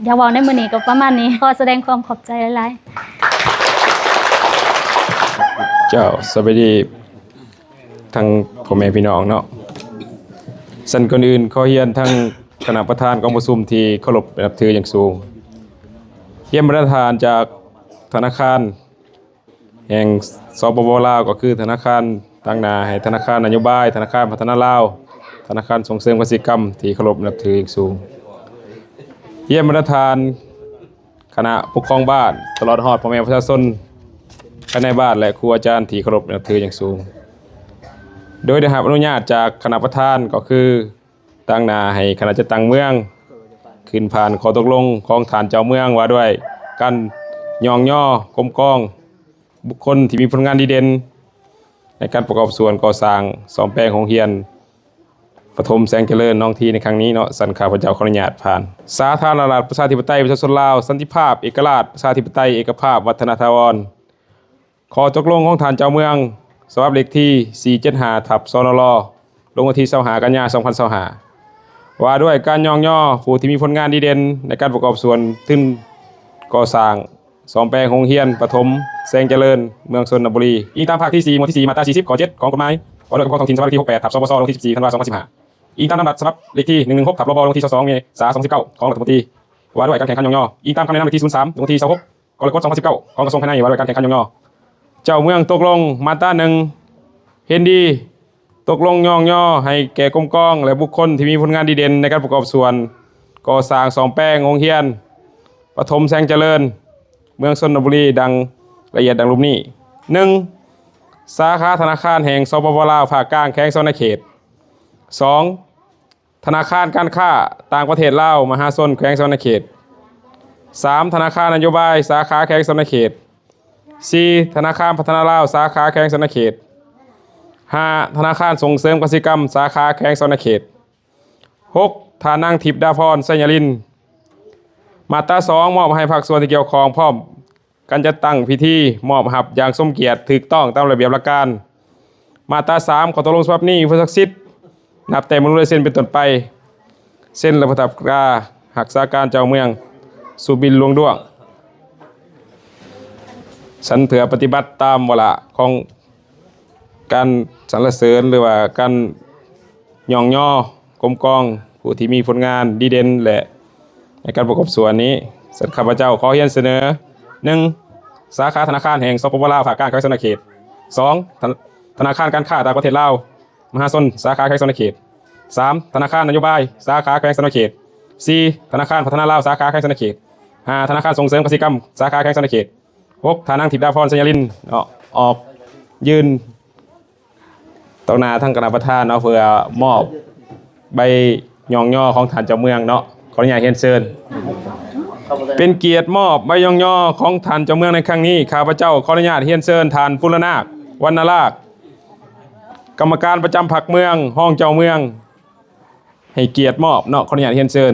อย่าเว้าในมื้อนี้ก็ประมาณนี้ขอแสดงความขอบใจหลายๆ เจ้าสวัสดีทั้งพ่อแม่พี่น้องเนาะสันก่อนอื่นขอเฮียนทั้งคณะประธานกองประชุมที่เคารพนับถืออย่างสูงเฮียนประธานจากธนาคารแห่งสปป.ลาวก็คือธนาคารตั้งหน้าให้ธนาคารนโยบายธนาคารพัฒนาลาวธนาคารส่งเสริมเกษตรกรรมที่เคารพนับถืออย่างสูงเฮียนประธานคณะปกครองบ้านตลอดฮอดพ่อแม่ประชาชนภายในบ้านและครูอาจารย์ที่เคารพนับถืออย่างสูงโดยได้รับอนุญาตจากคณะประธานก็คือตั้งหน้าให้คณะจัดตั้งเมืองขึ้นผ่านข้อตกลงของฐานเจ้าเมืองว่าด้วยการย่องย่อกลมกองบุคคลที่มีผลงานดีเด่นในการประกอบส่วนก่อสร้างซ่อมแปลงโรงเรียนประถมแสงเจริญน้องทีในครั้งนี้เนาะสันข้าพเจ้าขออนุญาตผ่านสาธารณรัฐประชาธิปไตยประชาชนลาวสันติภาพเอกราชประชาธิปไตยเอกภาพวัฒนถาวรข้อตกลงของฐานเจ้าเมืองฉบับเลขที่475/สนลลงวันที่25 กันยายน 2025ว่าด้วยการย่องย่อผู้ที่มีผลงานดีเด่นในการประกอบส่วนทึ่นก่อสร้างซ่อมแปลงโรงเรียนประถมแสงเจริญเมืองชนบุรีอิงตามภาคที่4หมวดที่4มาตรา40ข้อ7ของกฎหมายว่าด้วยกฎหมายท้องถิ่นฉบับเลขที่68/สปสลงที่14 ธันวาคม 2015อิงตามลำดับฉบับเลขที่116/รบลงที่22 เมษายน 2019ของรัฐมนตรีว่าด้วยการแข่งขันย่องย่ออิงตามคำแนะนำเลขที่03ลงที่26กรกฎาคม 2019ของกระทรวงภายในว่าด้วยการแข่งขันย่องย่อเจ้าเมืองตกลงมาตรา1เห็นดีตกลงย่องย่อให้แก่กรมกองและบุคคลที่มีผลงานดีเด่นในการประกอบส่วนก่อสร้างซ่อมแปลงโรงเรียนประถมแสงเจริญเมืองชนบุรีดังละเอียดดังรูปนี้ 1. สาขาธนาคารแห่งสปป.ลาวภาคกลางแขวงชนเขต 2. ธนาคารการค้าต่างประเทศลาวมหาชนแขวงชนเขต 3. ธนาคารนโยบายสาขาแขวงชนเขต 4. ธนาคารพัฒนาลาวสาขาแขวงชนเขต 5. ธนาคารส่งเสริมเกษตรกรรมสาขาแขวงชนเขต 6. ทานังทิพย์ดาพรสัญญลินมาตรา2มอบให้ภาคส่วนที่เกี่ยวข้องพร้อมการจัดตั้งพิธีมอบหับอย่างสมเกียรติถูกต้องตามระเบียบหลักการมาตรา3ขอตกลงฉบับนี้ผู้ศักดิ์สิทธิ์นับแต่มนุษย์เส้นเป็นต้นไปเส้นและประทับตราหักษาการเจ้าเมืองสุบินหลวงด้วงฉันเผื่อปฏิบัติตามวาระของการสรรเสริญหรือว่าการย่องย่อกลมกองผู้ที่มีผลงานดีเด่นและในการประกอบส่วนนี้สัตว์ข้าพเจ้าขอเรียนเสนอ 1. สาขาธนาคารแห่งสปป.ลาวภาคกลางแขวงชนเขต 2. ธนาคารการค้าต่างประเทศลาวมหาชนสาขาแขวงชนเขต 3. ธนาคารนโยบายสาขาแขวงชนเขต 4. ธนาคารพัฒนาลาวสาขาแขวงชนเขต 5. ธนาคารส่งเสริมเกษตรกรรมสาขาแขวงชนเขต 6. ทานังทิพย์ดาพรสัญญลินออกยืนต่อหน้าทั้งคณะประธานเนาะเพื่อมอบใบย่องย่อของฐานเจ้าเมืองเนาะขออนุญาตเรียนเชิญเป็นเกียรติมอบใบย่องย่อของฐานเจ้าเมืองในครั้งนี้ข้าพเจ้าขออนุญาตเรียนเชิญฐานปุรนาควรรณราชกรรมการประจำพรรคเมืองห้องเจ้าเมืองให้เกียรติมอบเนาะขออนุญาตเรียนเชิญ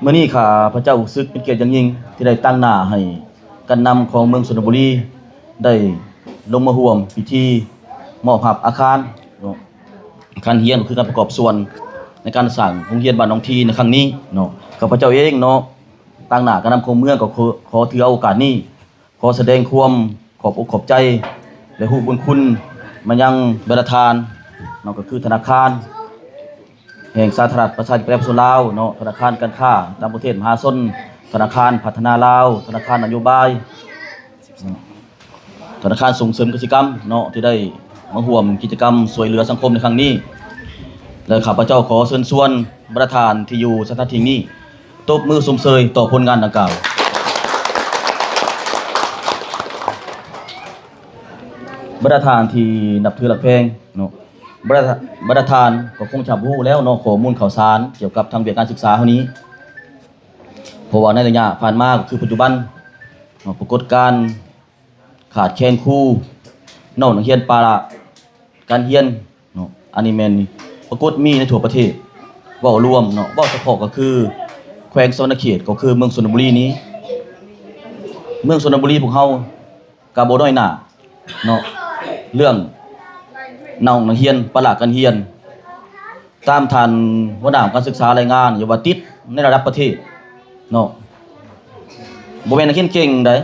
มื้อนี้ข้าพระเจ้ารู้สึกเป็นเกียรติอย่างยิ่งที่ได้ตั้งหน้าให้การนำของเมืองชลบุรีได้ลงมาร่วมพิธีมอบอาคารเนาะอาคารเรียนคือการประกอบส่วนในการสร้างโรงเรียนบ้านหนองทีในครั้งนี้เนาะข้าพเจ้าเองเนาะตั้งหน้าการนำของเมืองก็ขอถือโอกาสนี้ขอแสดงความขอบอกขอบใจและฮู้บุญคุณมายังบรรทานเนาะก็คือธนาคารแห่งสาธารณรัฐประชาธิปไตยประชาชนลาวเนาะธนาคารการค้าต่างประเทศมหาชนธนาคารพัฒนาลาวธนาคารนโยบายธนาคารส่งเสริมกิจกรรมเนาะที่ได้มาร่วมกิจกรรมช่วยเหลือสังคมในครั้งนี้และข้าพเจ้าขอเชิญชวนประธานที่อยู่สถานที่นี้ตบมือสมเสยต่อผลงานดังกล่าวประธานที่นับถือหลักแพงเนาะประธานก็คงจะรู้แล้วเนาะข้อมูลข่าวสารเกี่ยวกับทางเวียกการศึกษาเฮานี้เพราะว่าในระยะผ่านมาก็คือปัจจุบันปรากฏการณ์ขาดแคลนครูนอกนักเรียนปาระการเรียนเนาะอันนี้แม่นปรากฏมีในทั่วประเทศเว้ารวมเนาะเว้าเฉพาะก็คือแขวงสวรรณเขตก็คือเมืองชลบุรีนี้เมืองชลบุรีพวกเฮาก็บ่น้อยหน้าเนาะเรื่องน้องนักเรียนปาระการเรียนตามทันหัวหน้าการศึกษารายงานอยู่ว่าติดในระดับประเทศเนาะบ่แม่นนักเรียนเก่งได้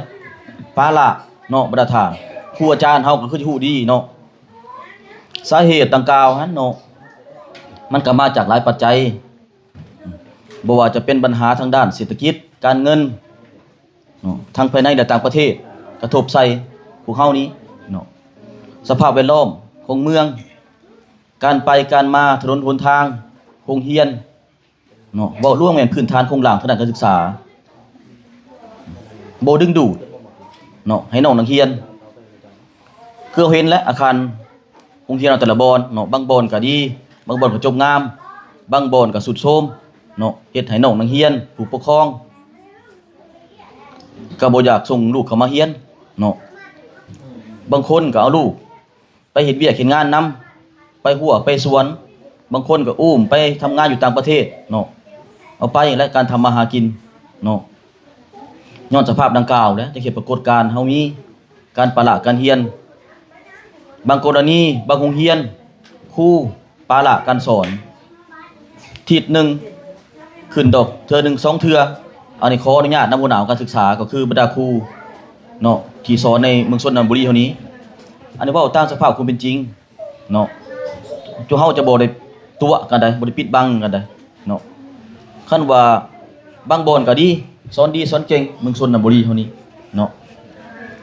ปาระเนาะประธานครูอาจารย์เฮาก็คือสิฮู้ดีเนาะสาเหตุดังกล่าวนั้นเนาะมันก็มาจากหลายปัจจัยบ่ว่าจะเป็นปัญหาทางด้านเศรษฐกิจการเงินเนาะทั้งภายในและต่างประเทศกระทบใส่พวกเฮานี้เนาะสภาพแวดล้อมของเมืองการไปการมาถนนหนทางโรงเรียนเนาะเว้าร่วมแม่นพื้นฐานโครงหลังทางด้านการศึกษาบ่ดึงดูดเนาะให้น้องนักเรียนคือเห็นและอาคารโรงเรียนแต่ละบ่อนเนาะบางบ่อนก็ดีบางบ่อนก็จบงามบางบ่อนก็สุดโทรมเนาะเฮ็ดให้น้องนักเรียนผู้ปกครองก็บ่อยากส่งลูกเข้ามาเรียนเนาะบางคนก็เอาลูกไปเฮ็ดเวียกเฮ็ดงานนำไปหัวไปสวนบางคนก็อุ้มไปทำงานอยู่ต่างประเทศเนาะเอาไปและการทำมาหากินเนาะย้อนสภาพดังกล่าวแล้วจะเห็นปรากฏการณ์เฮามีการปาระการเรียนบางกรณีบางโรงเรียนครูปาระการสอนทิศหนึ่งขึ้นดอกเทื่อหนึ่ง2เทื่ออันนี้ขออนุญาตนำหัวหน้าการศึกษาก็คือบรรดาครูเนาะที่สอนในเมืองชลบุรีเท่านี้อันนี้เว้าตามสภาพความเป็นจริงเนาะจุเฮาจะบ่ได้ตัวกันได้บ่ได้ปิดบังกันได้เนาะคันว่าบางบ่อนก็ดีสอนดีสอนเก่งเมืองชลบุรีเท่านี้เนาะ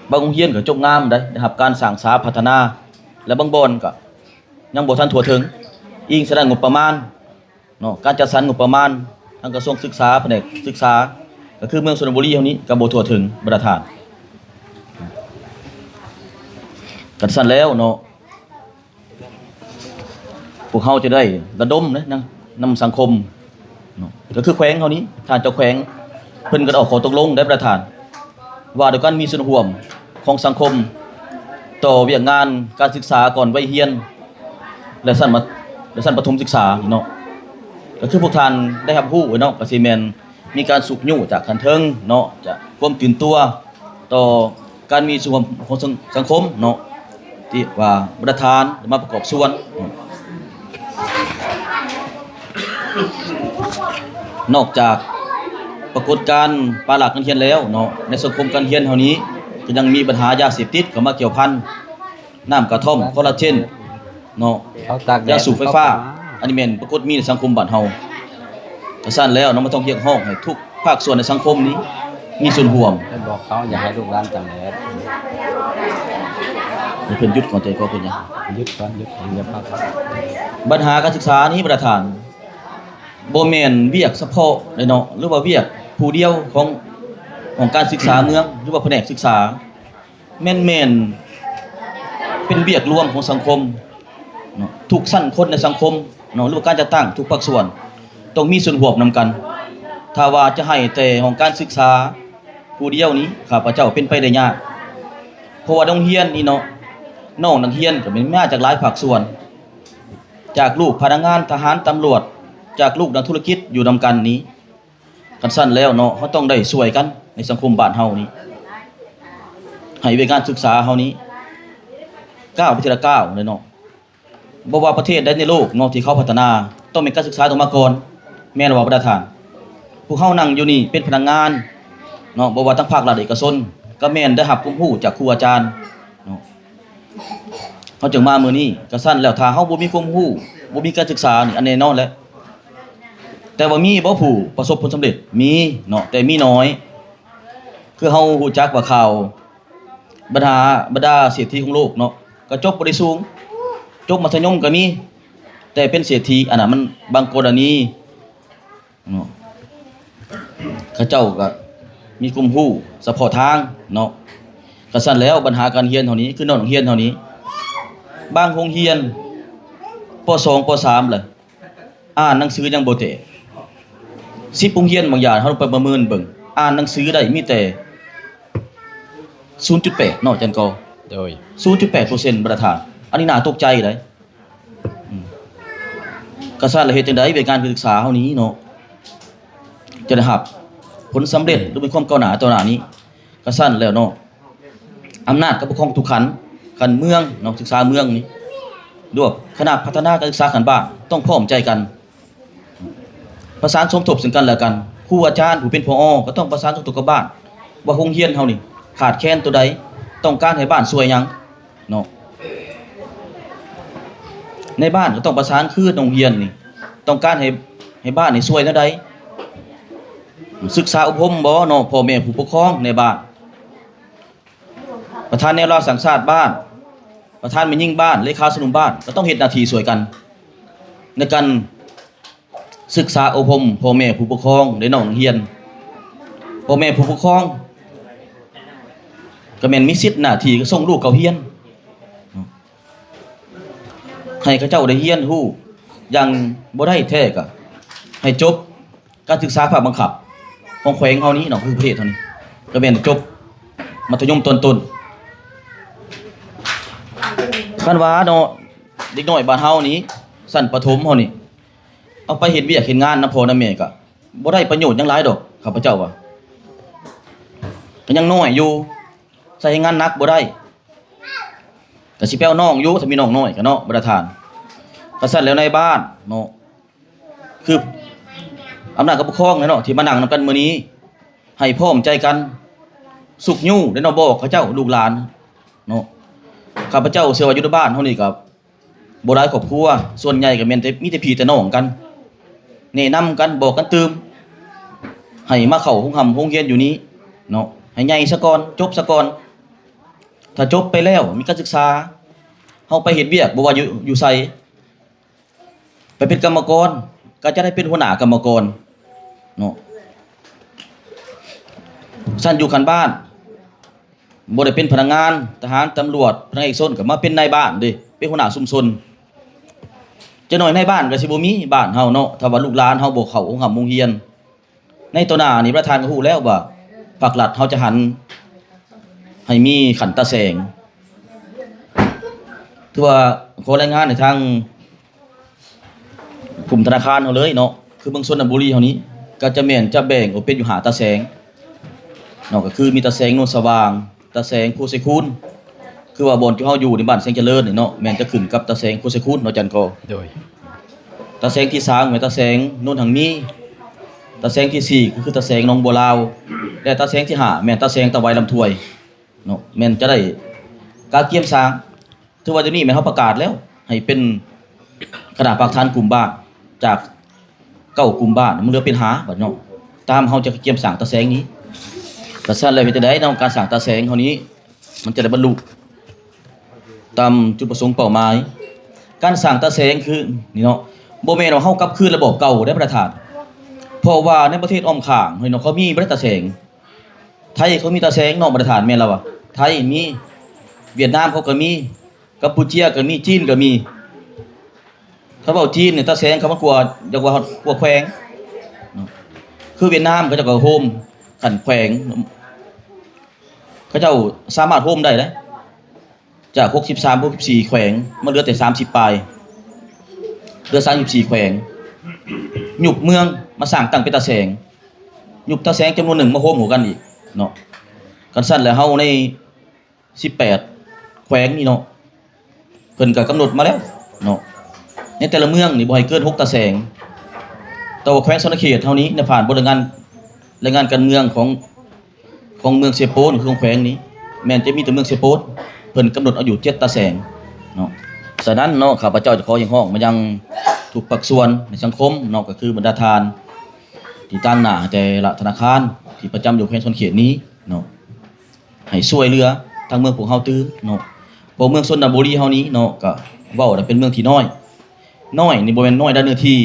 บางโรงเรียนก็จบงามได้รับการสร้างสาพัฒนาและบางบ่อนก็ยังบ่ทันทั่วถึงอิงแสดงงบประมาณเนาะการจัดสรรงบประมาณทางกระทรวงศึกษาแผนกศึกษาก็คือเมืองชลบุรีเท่านี้ก็บ่ทั่วถึงประธานกันสั่นแล้วเนาะพวกเฮาจะได้ระดมนะนำสังคมเนาะก็คือแขวงเฮานี้ท่านเจ้าแขวงเพิ่นก็ออกข้อตกลงได้ประธานว่าด้วยกันมีส่วนร่วมของสังคมต่อเวียกงานการศึกษาก่อนวัยเรียนและชั้นประถมศึกษาเนาะก็คือพวกท่านได้รับรู้เนาะก็สิแม่นมีการสุขยู่จากขันเทิงเนาะจะความตื่นตัวต่อการมีส่วนร่วมของสังคมเนาะที่ว่าประธานมาประกอบส่วนนอกจากปรากฏการณ์ปาระการเรียนแล้วเนาะในสังคมการเรียนเฮานี้ก็ยังมีปัญหายาเสพติดเข้ามาเกี่ยวพันน้ำกระท่อมคอลลาเจนเนาะยาสูบไฟฟ้าอันนี้แม่นปรากฏมีในสังคมบ้านเฮาก็ซั่นแล้วเนาะมันต้องเรียกร้องให้ทุกภาคส่วนในสังคมนี้มีส่วนร่วมบอกเขาอย่าให้ลูกหลานจำแหนเพิ่นหยุดก่อนใจก็เพิ่นหยังยึดก่อนอย่าพลาดปัญหาการศึกษานี้ประธานบ่แม่นเวียกเฉพาะเลยเนาะหรือว่าเวียกผู้เดียวของการศึกษาเมืองหรือว่าแผนกศึกษาแม่นเป็นเวียกรวมของสังคมเนาะทุกชั้นคนในสังคมเนาะหรือว่าการจัดตั้งทุกภาคส่วนต้องมีส่วนร่วมนำกันถ้าว่าจะให้แต่ของการศึกษาผู้เดียวนี้ข้าพเจ้าเป็นไปได้ยากเพราะว่าโรงเรียนนี่เนาะน้องนักเรียนก็เป็นมาจากหลายภาคส่วน จากลูกพนักงานทหารตำรวจจากลูกนักธุรกิจอยู่นำกันนี้กันสั้นแล้วเนาะเขาต้องได้ช่วยกันในสังคมบ้านเฮานี้ให้เวการศึกษาเฮานี้ก้าวไปทีละก้าวเลยเนาะบ่ว่าประเทศใดในโลกเนาะที่เขาพัฒนาต้องมีการศึกษาต้องมาก่อนแม่นว่าประธานผู้เฮานั่งอยู่นี่เป็นพนักงานเนาะบ่ว่าทั้งภาครัฐเอกชนก็แม่นได้รับความรู้จากครูอาจารย์เนาะเฮาจึงมามื้อนี้ก็สั้นแล้วถ้าเฮาบ่มีความรู้บ่มีการศึกษานี่อันแน่นอนแหละแต่ว่ามีบ่ผู้ประสบผลสำเร็จมีเนาะแต่มีน้อยคือเฮาฮู้จักว่าข่าวบรรดาเศรษฐีของโลกเนาะก็จบบ่ได้สูงจบมัธยมก็มีแต่เป็นเศรษฐีอันนั้นมันบางกรณีเนาะเขาเจ้าก็มีความรู้เฉพาะทางเนาะก็ซั่นแล้วปัญหาการเรียนเท่านี้คือน้องเรียนเท่านี้บางโรงเรียนป .2 ป .3 ล่ะอ่านหนังสือยังบ่ได้10โรงเรียนบางอย่างเฮาไปประเมินเบิ่งอ่านหนังสือได้มีแต่ 0.8 เนาะจันกอ โดย 0.8% ประธานอันนี้น่าตกใจเลยกษัตริย์ละเฮ็ดจังได๋ในการศึกษาเฮานี้เนาะจะได้รับผลสำเร็จหรือมีความก้าวหน้าต่อหน้านี้กษัตริย์แล้วเนาะอำนาจก็ปกครองทุกขันเมืองเนาะศึกษาเมืองนี้ด้วยคณะพัฒนาการศึกษาขันบ้านต้องพร้อมใจกันประสานสมทบซึ่งกันและกันครูอาจารย์ผู้เป็นผอก็ต้องประสานสมทบกับบ้านว่าโรงเรียนเฮานี่ขาดแคลนตัวใดต้องการให้บ้านช่วยหยังเนาะในบ้านก็ต้องประสานคือโรงเรียนนี่ต้องการให้บ้านนี่ช่วยแนวใดศึกษาอบรมบ่เนาะพ่อแม่ผู้ปกครองในบ้านประธานแนวราสังสาสตร์บ้านประธานแม่ยิ่งบ้านเลขาสนุมบ้านก็ต้องเฮ็ดหน้าที่ช่วยกันในการศึกษาอบรมพ่อแม่ผู้ปกครองในน้องเรียนพ่อแม่ผู้ปกครองก็แม่นมีสิทธิ์หน้าที่ก็ส่งลูกเขาเรียนให้เขาเจ้าได้เรียนรู้อย่างบ่ได้แท้ก็ให้จบการศึกษาภาคบังคับของแขวงเฮานี้เนาะคือประเทศเฮานี้ก็แม่นจบมัธยมต้นคันว่าเนาะเด็กน้อยบ้านเฮานี้สั้นประถมเฮานี่เอาไปเฮ็ดเวียกเฮ็ดงานนำพ่อนำแม่ก็บ่ได้ประโยชน์หยังหลายดอกข้าพเจ้าว่าก็ยังน้อยอยู่ใส่งานหนักบ่ได้ก็สิไปเอาน้องอยู่ถ้ามีน้องน้อยก็เนาะประธานก็สั่นแล้วในบ้านเนาะคืออำนาจปกครองเนาะที่มานั่งนำกันมื้อนี้ให้พร้อมใจกันสุขยู่ได้เนาะบอกเขาเจ้าลูกหลานเนาะข้าพเจ้าเชื่อว่าอยู่ในบ้านเฮานี่ก็บ่หลายครอบครัวส่วนใหญ่ก็แม่นแต่มีแต่พี่แต่น้องกันแนะนำกันบอกกันตื่มให้มาเข้าโรงเรียนอยู่นี้เนาะให้ใหญ่ซะก่อนจบซะก่อนถ้าจบไปแล้วมีการศึกษาเฮาไปเฮ็ดเวียกบ่ว่าอยู่ไสไปเป็นกรรมกรก็จะได้เป็นหัวหน้ากรรมกรเนาะสั่นอยู่คันบ้านบ่ได้เป็นพนักงานทหารตำรวจพนักงานเอกชนก็มาเป็นนายบ้านเด้เป็นหัวหน้าชุมชนจะน้อยในบ้านก็สิบ่มีบ้านเฮาเนาะถ้าว่าลูกหลานเฮาบ่เข้าโรงเรียนในตัวหน้านี่ประธานก็ฮู้แล้วว่าภาครัฐเฮาจะหันให้มีขันตะแสงถือว่าขอรายงานในทางกลุ่มธนาคารเฮาเลยเนาะคือเมืองชนบุรีเฮานี้ก็จะแม่นจะแบ่งออกเป็นอยู่5ตะแสงเนาะก็คือมีตะแสงโนนสว่างตะแสงโคไซคูนคือว่าบ่อนที่เฮาอยู่ในบ้านแสงเจริญนี่เนาะแม่นจะขึ้นกับตะแสงโคไซคูนเนาะจันกอ โดย ตะแสงที่3แม่นตะแสงโนนหังมีตะแสงที่4ก็คือตะแสงหนองบัวลาวและตะแสงที่5แม่นตะแสงตะไวลำถวยเนาะแม่นจะได้การเกี่ยมสร้างถือว่าเดี๋ยวนี้แม่นเฮาประกาศแล้วให้เป็นคณะภาคฐานกลุ่มบ้านจาก9กลุ่มบ้านมันเหลือเป็น5บัดเนาะตามเฮาจะเกี่ยมสร้างตะแสงนี้ก็ซั่นแล้วเฮ็ดจังได๋เนาะการสร้างตะแสงเฮานี้มันจะได้บรรลุตามจุดประสงค์เป้าหมายการสร้างตะแสงคือนี่เนาะบ่แม่นว่าเฮากลับคืนระบบเก่าได้ประธานเพราะว่าในประเทศอ้อมข้างเฮ้ยเนาะเขามีบ่ได้ตะแสงไทยเขามีตะแสงเนาะประธานแม่นแล้วว่าไทยมีเวียดนามเขาก็มีกัมพูชาก็มีจีนก็มีเขาเว้าจีนเนี่ยตะแสงเขามันกลัวอยากว่ากลัวแขวงเนาะคือเวียดนามเขาจะก็โฮมขันแขวงเขาเจ้าสามารถโฮมได้จาก63 64แขวงมันเหลือแต่30ปลาย เรือ34แขวงหยุบเมืองมาสร้างตั้งเป็นตาแสงหยุบตาแสงจำนวนหนึ่งมาโฮมหัวกันอีกเนาะกันสั้นแล้วเฮาใน18แขวงนี่เนาะเพิ่นก็กำหนดมาแล้วเนาะในแต่ละเมืองนี่บ่ให้เกิน6ตาแสงแต่ว่าแขวงชนเขตเท่านี้เนี่ยผ่านบทรายงานการเมืองของเมืองเซโปนคือของแขวงนี้แม้นจะมีแต่เมืองเซโปนเพิ่นกำหนดเอาอยู่7ตาแสงเนาะฉะนั้นเนาะข้าพเจ้าจะขออย่างห้องมายังทุกภาคส่วนในสังคมเนาะก็คือบรรดาทานที่ตั้งหน้าแต่ละธนาคารที่ประจำอยู่แขวงชนเขตนี้เนาะให้ช่วยเหลือทางเมืองพวกเฮาตื้อเนาะเพราะเมืองชนบุรีเฮานี้เนาะก็เว้าว่าเป็นเมืองที่น้อยนี่บ่แม่นน้อยด้านเนื้อที่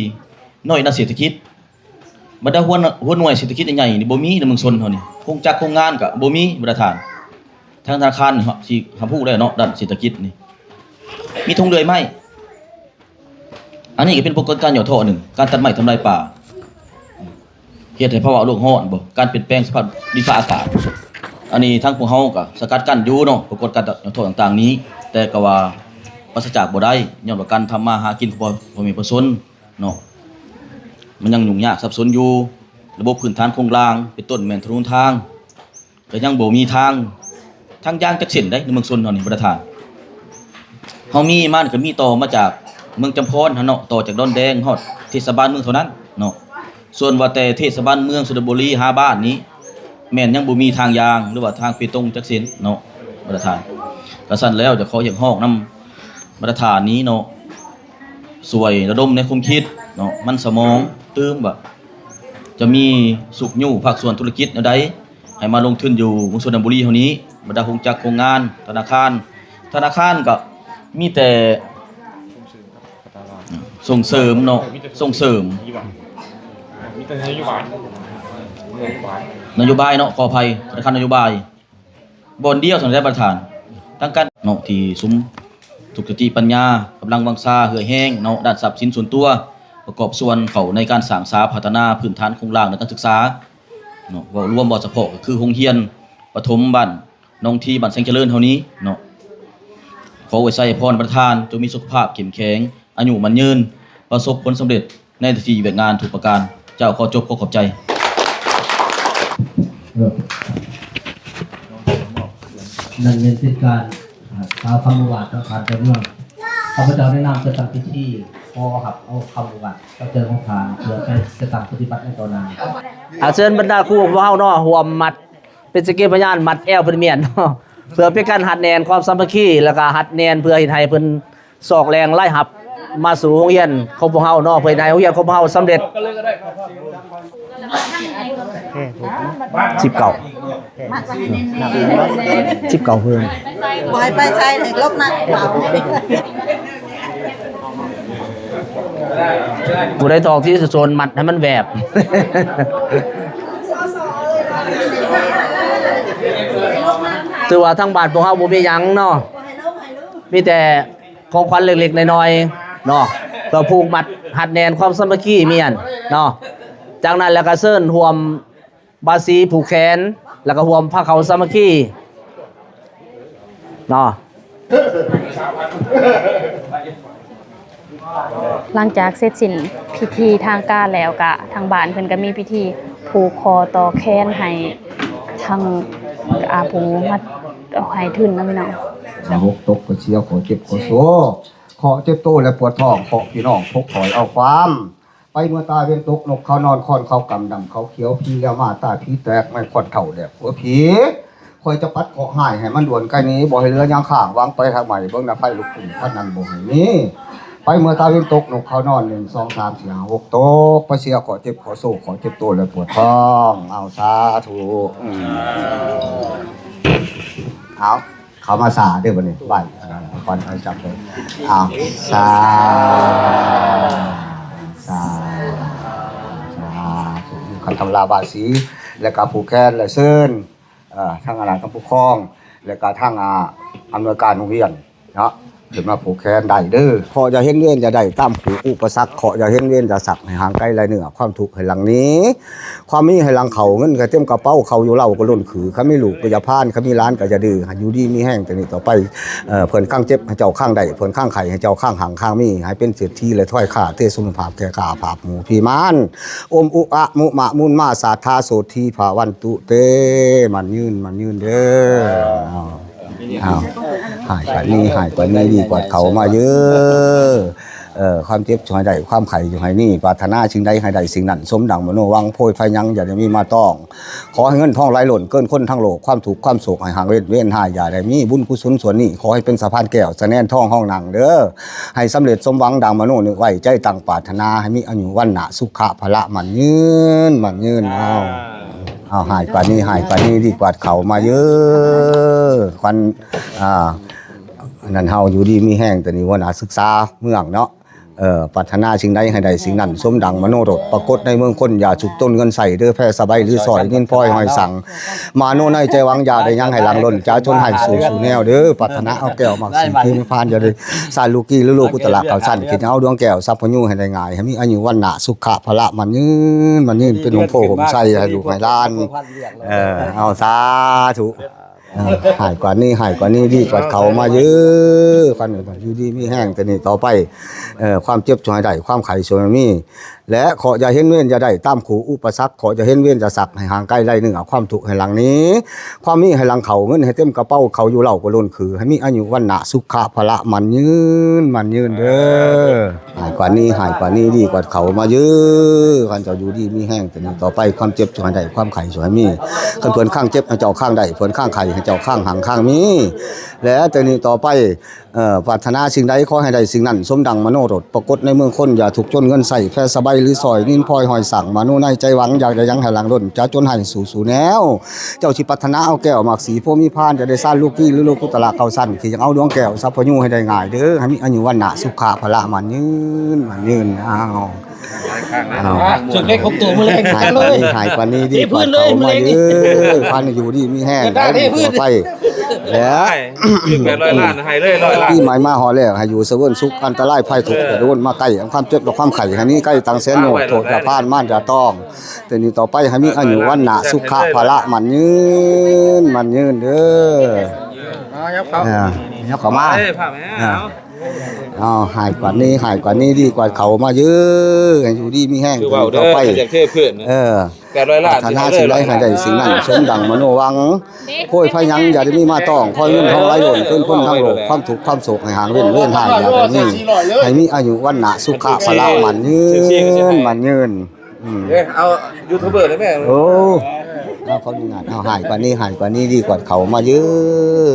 น้อยด้านเศรษฐกิจบรรดาหัวหน่วยเศรษฐกิจใหญ่ๆนี่บ่มีในเมืองชนเฮานี่โครงงานก็บ่มีบรรดาทานทางธนาคารนี่สิหาผู้ได้เนาะด้านเศรษฐกิจนี่มีธงเดือยไม้อันนี้ก็เป็นปรากฏการณ์ย่อท่อหนึ่งการตัดไม้ทำลายป่าเฮ็ดให้ภาวะโลกร้อนบ่การเปลี่ยนแปลงสภาพดินฟ้าอากาศอันนี้ทางพวกเฮาก็สกัดกั้นอยู่เนาะปรากฏการณ์ย่อท่อต่างๆนี้แต่ก็ว่าปราศจากบ่ได้ย้อนว่าการทำมาหากินของพ่อแม่ประชาชนเนาะมันยังยุ่งยากซับซ้อนอยู่ระบบพื้นฐานโครงล่างเป็นต้นแม่นถนนทางก็ยังบ่มีทางยางจักเส้นได้ในเมืองชนเฮานี่บ่ได้ทางเฮามีมันก็มีต่อมาจากเมืองจำพรเนาะต่อจากดอนแดงฮอดเทศบาลเมืองเท่านั้นเนาะส่วนว่าแต่เทศบาลเมืองสุรบุรี5บ้านนี้แม่นยังบ่มีทางยางหรือว่าทางเปตงจักเส้นเนาะมาตรฐานก็สั่นแล้วจะขออย่างฮ้องนำมาตรฐานนี้เนาะสวยระดมในความคิดเนาะมันสมองตื้มว่าจะมีสุขอยู่ภาคส่วนธุรกิจแนวใดให้มาลงทุนอยู่เมืองสุรบุรีเฮานี้บรรดาโครงงานธนาคารก็มีแต่ส่งเสริมเนาะส่งเสริมมีแต่นโยบายเนาะขออภัยธนาคารนโยบายบอนเดียวสำหรับประธานทั้งการเนาะที่สุมทุกสติปัญญากำลังวังชาเหือแห้งเนาะด้านทรัพย์สินส่วนตัวประกอบส่วนเขาในการสร้างสาพัฒนาพื้นฐานโครงสร้างในการศึกษาเนาะรวมบ่เฉพาะก็คือโรงเรียนประถมบ้านน้องที่บ้านแสงเจริญเท่านี้เนาะขอไว้ใส่พรประธานจงมีสุขภาพเข้มแข็งอายุมั่นยืนประสบผลสำเร็จในหน้าที่งานทุกประการเจ้าขอจบขอบใจนั่นเป็นการกล่าวคำประวัติของการเมืองข้าพเจ้าได้นำจะตั้งพิธีขอครับเอาคำประวัติก็เจอของทางเพื่อจะตั้งปฏิบัติในตอนนั้นเชิญบรรดาครูของเราเนาะรวมมัดเป็นสกิลพยานมัดแอลเพิ่นเมียนเนาะเพื่อเป็นการหัดแนนความสามัคคีแล้วก็หัดแนนเพื่อให้เพิ่นสอกแรงไล่หับมาสู่โรงเรียนของพวกเฮาเนาะเพื่อให้โรงเรียนของพวกเฮาสำเร็จ19เพิ่นบ่ให้ไปใส่ถึงลบนะกูได้ทองที่โซนมัดให้มันแวบถือว่าทั้งบ้านพวกเฮาบ่มีหยังเนาะมีแต่ของขวัญเล็กๆน้อยๆเนาะก็ผูกมัดหัดแนนความสามัคคีเมียนเนาะจากนั้นแล้วก็เชิญรวมบาสีผูกแขนแล้วก็รวมผ้าขาวสามัคคีเนาะ หลังจากเสร็จสิ้นพิธีทางการแล้วก็ทางบ้านเพิ่นก็มีพิธีผูกคอต่อแขนให้ทางอาผู้มาให้ทุนนะพี่น้องสาวกตกก็เชียวขอเจ็บขอโซขอเจ็บโตและปวดท้องขอพี่น้องพกถอยเอาความไปเมื่อตาเวียนตกนกเขานอนคอนเขากำดำเขาเขียวพีแล้วมาตาพีแตกไม่คอนเข่าแดกหัวผีคอยจะปัดเกาะหายให้มันด่วนใกล้นี้บ่ให้เรือยางข้างวางไปทางใหม่เบิ่งนะไฟลุกขึ้นพัดนั้นบ่ให้นี้ไปเมื่อตาเวียนตกนกเขานอน1 2 3 4 5 6ตกไปเชียวขอเจ็บขอโซขอเจ็บโตและปวดท้องเอาสาธุเอาเขามาสาด้วยวันนี้บ้านก่อนเขาจับเลยเอาสาคันทำลาบาสีและกาผูกแคนและเซินทั้งอาหารทั้งผู้ครองและกาทั้งอำนวยการโรงเรียนเนาะ ขึ้นมาผูกแขนได้เด้อขออย่าเห็นเว้นอย่าได้ตามผูกอุปสรรคขออย่าเห็นเว้นอย่าสักให้ห่างไกลไรเหนือความทุกข์ให้หลังนี้ ความมีให้หลังเขาเงินก็เต็มกระเป๋าเขาอยู่เล่าก็ล้นขือเขาไม่ลูกก็อย่าพานเขามีร้านก็จะดื้ออยู่ดีมีแห้งแต่นี่ต่อไปเพิ่นข้างเจ็บให้เจ้าข้างใดเพิ่นข้างไข่ให้เจ้าข้างห่างข้างมีให้เป็นเศรษฐีและถ้อยข้าเทสุนภาพแก่กาภาพหมู่พี่มานอมอุอะมุมะมุนมาสาธาโสธีภาวันตุเตมันยืนเด้อหายกว่านี้ดีกว่าเขามาเยอะความเจ็บช่วยได้ความไข่อยู่ให้นี่ปรารถนาสิ่งใดให้ได้สิ่งนั้นสมดังมโนวังโพยพายังอย่าได้มีมาต้องขอให้เงินทองไหลหล่นเกินคนทั้งโลกความถูกความโศกให้ห่างเว้นหายอย่าได้มีบุญกุศลส่วนนี้ขอให้เป็นสะพานแก้วสะแนนทองห้องหนังเด้อให้สำเร็จสมหวังดังมโนนึกไว้ใจตั้งปรารถนาให้มีอายุวันนะสุขะพละมันยืนเอาหายกว่านี้ดีกว่าเขามาเยอะควันนั่นเฮาอยู่ดีมีแห้งแต่นี่ว่าน่าศึกษาเมืองเนาะปรารถนาสิ่งใดให้ได้สิ่งนั้นสมดังมโนรสปรากฏในเมืองคนอย่าฉุกต้นเงินใส่เด้อแพ้สบายหรือซอยนินพลอยหอยสั่งมาโนในใจหวังอย่าได้ยังให้หลังล้นจ้าชนให้สู่แนวเด้อปรารถนาเอาแก้วมักสิ่งที่มีพานอย่าได้สารลูกี้หรือลูกกุตละเก่าสั้นคิดเอาดวงแก้วทรัพย์พญูให้ได้ง่ายให้มีอายุวันนะสุขะพละมันยืนเป็นหลวงพ่อผมใส่ให้ลูกให้ล้านเอาสาธุหายกว่านี้ดีกว่าเขามาเยอะฟันอยู่ดีมีแห้งแต่นี่ต่อไปความเจ็บช่วยได้ความไข่ช่วยมีและขออย่าเห็นเว้นอย่าได้ตามขู่อุปสรรคขออย่าเห็นเว้นอย่าสักให้ห่างไกลไรหนึ่งความทุกข์ให้หลังนี้ความมีให้หลังเขาเงินให้เต็มกระเป๋าเขาอยู่เหล่าก็ล้นคือให้มีอายุวันนะสุขะพละมันยืนเด้อหายกว่านี้ดีกว่าเขามาเยอะคันเจ้าอยู่ดีมีแห้งแต่นี่ต่อไปความเจ็บช่วยได้ความไข่ช่วยมีคันเพิ่นข้างเจ็บให้เจ้าข้างได้เพิ่นข้างไข่ให้เจ้าข้างห่างข้างมีและแต่นี่ต่อไปปรารถนาสิ่งใดขอให้ได้สิ่งนั้นสมดังมโนรสปรากฏในเมืองคนอย่าถูกจนเงินใส่แพ้สบายหรือซอยนินพลอยหอยสั่งมโนในใจหวังอยากจะยังให้หลังล้นจะจนให้สู่แนวเจ้าสิปรารถนาเอาแก้วหมากสีพวกมีพานจะได้สร้างลูกกี้หรือลูกกุตละเก่าสั้นคือยังเอาดวงแก้วทรัพย์พญูให้ได้ง่ายเด้อให้มีอายุวันนะสุขะพละมันยืนจุดเล็กของตัวมือเล็กหายกว่านี้ดีกว่าเขามาเยอะพันอยู่ดีมีแห้งไปแล้ว100 ล้านให้เลย100 ล้านที่หมายมาหอแล้วให้อยู่เสวยสุขอันตรายภัยทุกข์อย่าโดนมาใกล้ความเจ็บกับความไข่ให้นี้ใกล้ตังแสนโหดโทษอย่าพลาดม่านอย่าต้องแต่นี้ต่อไปให้มีอายุวันนะสุขะพละมันยืนเด้อยับเข้ามาหายกว่านี้ดีกว่าเขามาเยอะอยู่ดีมีแห้งต่อไป800 ล้านฐานะสิ่งใดให้ได้สิ่งนั้นสมดังมโนวังโพยพายังอย่าได้มีมาต้องคอยเงินทองไหลหล่นเกินคนทั้งโลกความทุกข์ความโศกให้ห่างเว้นหายอย่าได้มีให้มีอายุวันนะสุขะพละมันยืนเอายูทูบเบอร์ได้มั้ยโอ้เขาดูงานหายกว่านี้ดีกว่าเขามาเยอะ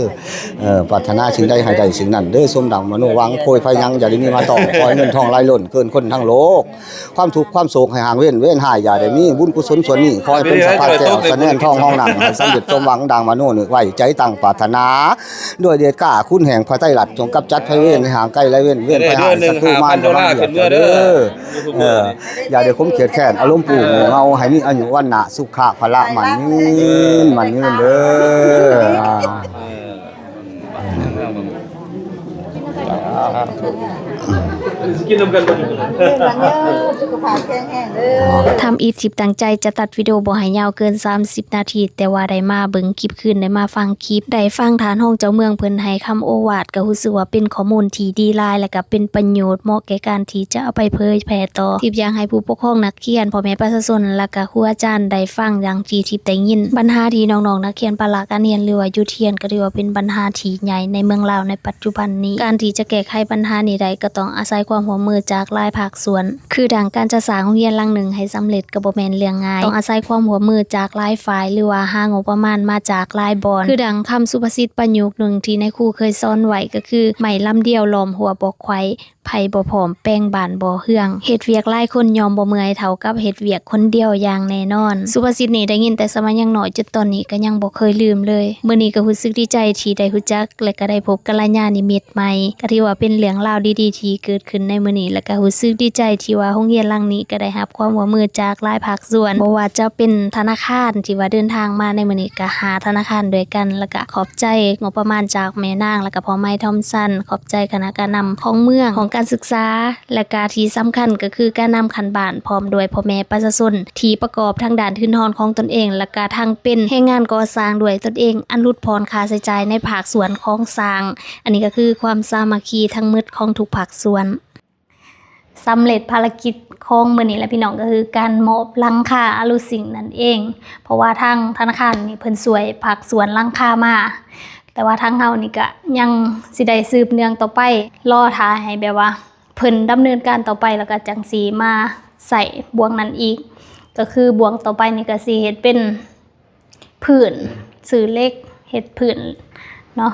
ปรารถนาสิ่งใดให้ได้สิ่งนั้นเด้อสมดังมโนวังโพยพายังอย่าได้มีมาต้องคอยเงินทองไหลหล่นเกินคนทั้งโลกความทุกข์ความโศกให้ห่างเว้นหายอย่าได้มีบุญกุศลส่วนนี้คอยเป็นสะพานแก้วสะแนนทองห้องหนังให้สำเร็จสมหวังดังมโนนึกไว้ใจตั้งปรารถนาด้วยเดชกล้าคุณแห่งพระไตรลักษณ์จงกำจัดภัยเวรให้ห่างไกลไรเว้นไปหาศัตรูมารดอลลาร์ขึ้นเมื่อเด้ออย่าได้คมเขียดแค้นอารมณ์ปู่เงาให้มีอายุวันนะสุขะพละมันยืนเด้อกินนมกันบ่สุขภาพแข็งแรงเด้อทำอีทิปตั้งใจจะตัดวิดีโอบ่ให้ยาวเกิน30 นาทีแต่ว่าได้มาเบิ่งคลิปคืนได้มาฟังคลิปได้ฟังฐานห้องเจ้าเมืองเพิ่นให้คำโอวาทก็รู้สึกว่าเป็นข้อมูลที่ดีหลายและก็เป็นประโยชน์เหมาะแก่การที่จะเอาไปเผยแพร่ต่อทิปอยากให้ผู้ปกครองนักเรียนพ่อแม่ประชาชนและก็ครูอาจารย์ได้ฟังอย่างที่ทิปได้ยินปัญหาที่น้องๆนักเรียนปละการเรียนหรือว่าอยู่เรียนก็ถือว่าเป็นปัญหาที่ใหญ่ในเมืองลาวในปัจจุบันนี้การที่จะแก้ไขปัญหานี้ได้ก็ต้องอาศัยความร่วมมือจากหลายภาคส่วนคือดังการจะสร้างโรงเรียนหลังหนึ่งให้สำเร็จก็บ่แม่นเรื่องง่ายต้องอาศัยความร่วมมือจากหลายฝ่ายหรือว่าหางบประมาณมาจากหลายบอนคือดังคำสุภาษิตประโยคนึงที่ในครูเคยสอนไว้ก็คือไม้ลำเดียวล้อมหัวบ่ไขว้ไผ ไผบ่พร้อมแป้งบานบ่เฮืองเฮ็ดเวียกหลายคนยอมบ่เมื่อยเท่ากับเฮ็ดเวียกคนเดียวอย่างแน่นอนสุภาษิตนี้ได้ยินแต่สมัยยังน้อยจนตอนนี้ก็ยังบ่เคยลืมเลยมื้อนี้ก็รู้สึกดีใจที่ได้รู้จักและก็ได้พบกัลยาณมิตรใหม่ก็ถือว่าเป็นเรื่องราวดีๆที่เกิดขึ้นในมื้อนี้และก็รู้สึกดีใจที่ว่าโรงเรียนหลังนี้ก็ได้รับความร่วมมือจากหลายภาคส่วนบ่ว่าจะเป็นธนาคารที่ว่าเดินทางมาในมื้อนี้ก็หาธนาคารด้วยกันแล้วก็ขอบใจงบประมาณจากแม่นางและก็พ่อไม้ทอมสันขอบใจคณะการนำของเมืองของการศึกษาและก็ที่สำคัญก็คือการนำขันบ้านพร้อมด้วยพ่อแม่ประชาชนที่ประกอบทางด้านทุนทอนของตนเองและก็ทางเป็นแรงงานก่อสร้างด้วยตนเองอันลดพรค่าใช้จ่ายในภาคส่วนของสร้างอันนี้ก็คือความสามัคคีทั้งหมดของทุกภาคส่วนสำเร็จภารกิจของมื้อนี้แหละพี่น้องก็คือการมอบหลังคาอลูซิงนั่นเองเพราะว่าทางธนาคารนี่เพิ่นช่วยภาคส่วนหลังคามาแต่ว่าทางเฮานี่ก็ยังสิได้สืบเนื่องต่อไปรอท่าให้แบบว่าเพิ่นดำเนินการต่อไปแล้วก็จังสีมาใส่บวงนั้นอีกก็คือบวงต่อไปนี่ก็สิเฮ็ดเป็นพื้นสื่อเล็กเฮ็ดพื้นเนาะ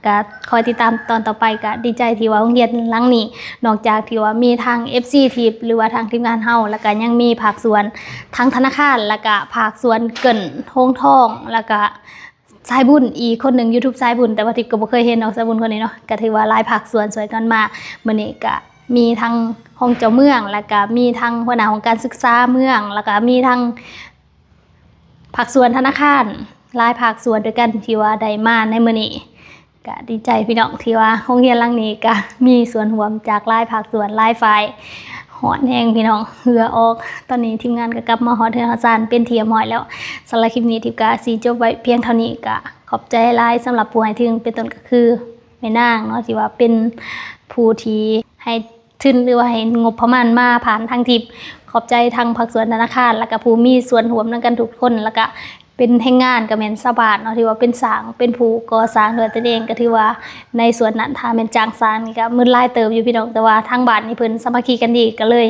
ก็คอยติดตามตอนต่อไปก็ดีใจที่ว่าโรงเรียนหลังนี้นอกจากที่ว่ามีทาง FC ทีมหรือว่าทางทีมงานเฮาแล้วก็ยังมีภาคส่วนทางธนาคารแล้วก็ภาคส่วนเกินโฮงทองแล้วก็สายบุญอีกคนหนึ่ง YouTube สายบุญแต่ว่าทิพย์ก็บ่เคยเห็นสายบุญคนนี้เนาะก็ถือว่าหลายภาคส่วนช่วยกันมามื้อนี้ก็มีทั้งห้องเจ้าเมืองแล้วก็มีทั้งหัวหน้าของการศึกษาเมืองแล้วก็มีทั้งภาคส่วนธนาคารหลายภาคส่วนด้วยกันที่ว่าได้มาในมื้อนี้ก็ดีใจพี่น้องที่ว่าโรงเรียนหลังนี้ก็มีส่วนร่วมจากหลายภาคส่วนหลายฝ่ายหอนแห้งพี่น้องเหงื่อออกตอนนี้ทีมงานก็กลับมาฮอดเทือนอาจารย์เป็นเทียมหอยแล้วสำหรับคลิปนี้ทิพย์ก็สิจบไว้เพียงเท่านี้ก็ขอบใจหลายสำหรับผู้ให้ถึงเป็นต้นก็คือแม่นางเนาะที่ว่าเป็นผู้ที่ให้ทุนหรือว่าให้งบประมาณมาผ่านทางทิพย์ขอบใจทางภาคส่วนธนาคารแล้วก็ผู้มีส่วนร่วมนำกันทุกคนแล้วก็เป็นแรงงานก็แม่นชาวบ้านเนาะที่ว่าเป็นสร้างเป็นผู้ก่อสร้างด้วยตนเองก็ถือว่าในส่วนนั้นถ้าแม่นจ้างสร้างนี่ก็มื้อหลายเติบอยู่พี่น้องแต่ว่าทางบ้านนี่เพิ่นสามัคคีกันดีก็เลย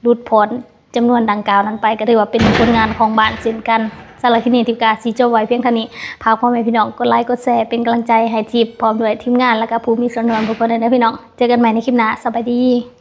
รุดพ้นจำนวนดังกล่าวนั้นไปก็ถือว่าเป็นผลงานของบ้านเช่นกันสำหรับคลิปนี้ทิพย์ก็สิจบไว้เพียงเท่านี้ฝากพ่อแม่พี่น้องกดไลค์กดแชร์เป็นกำลังใจให้ทิพย์พร้อมด้วยทีมงานแล้วก็ผู้มีส่วนร่วมทุกคนเลยนะพี่น้องเจอกันใหม่ในคลิปหน้าสวัสดี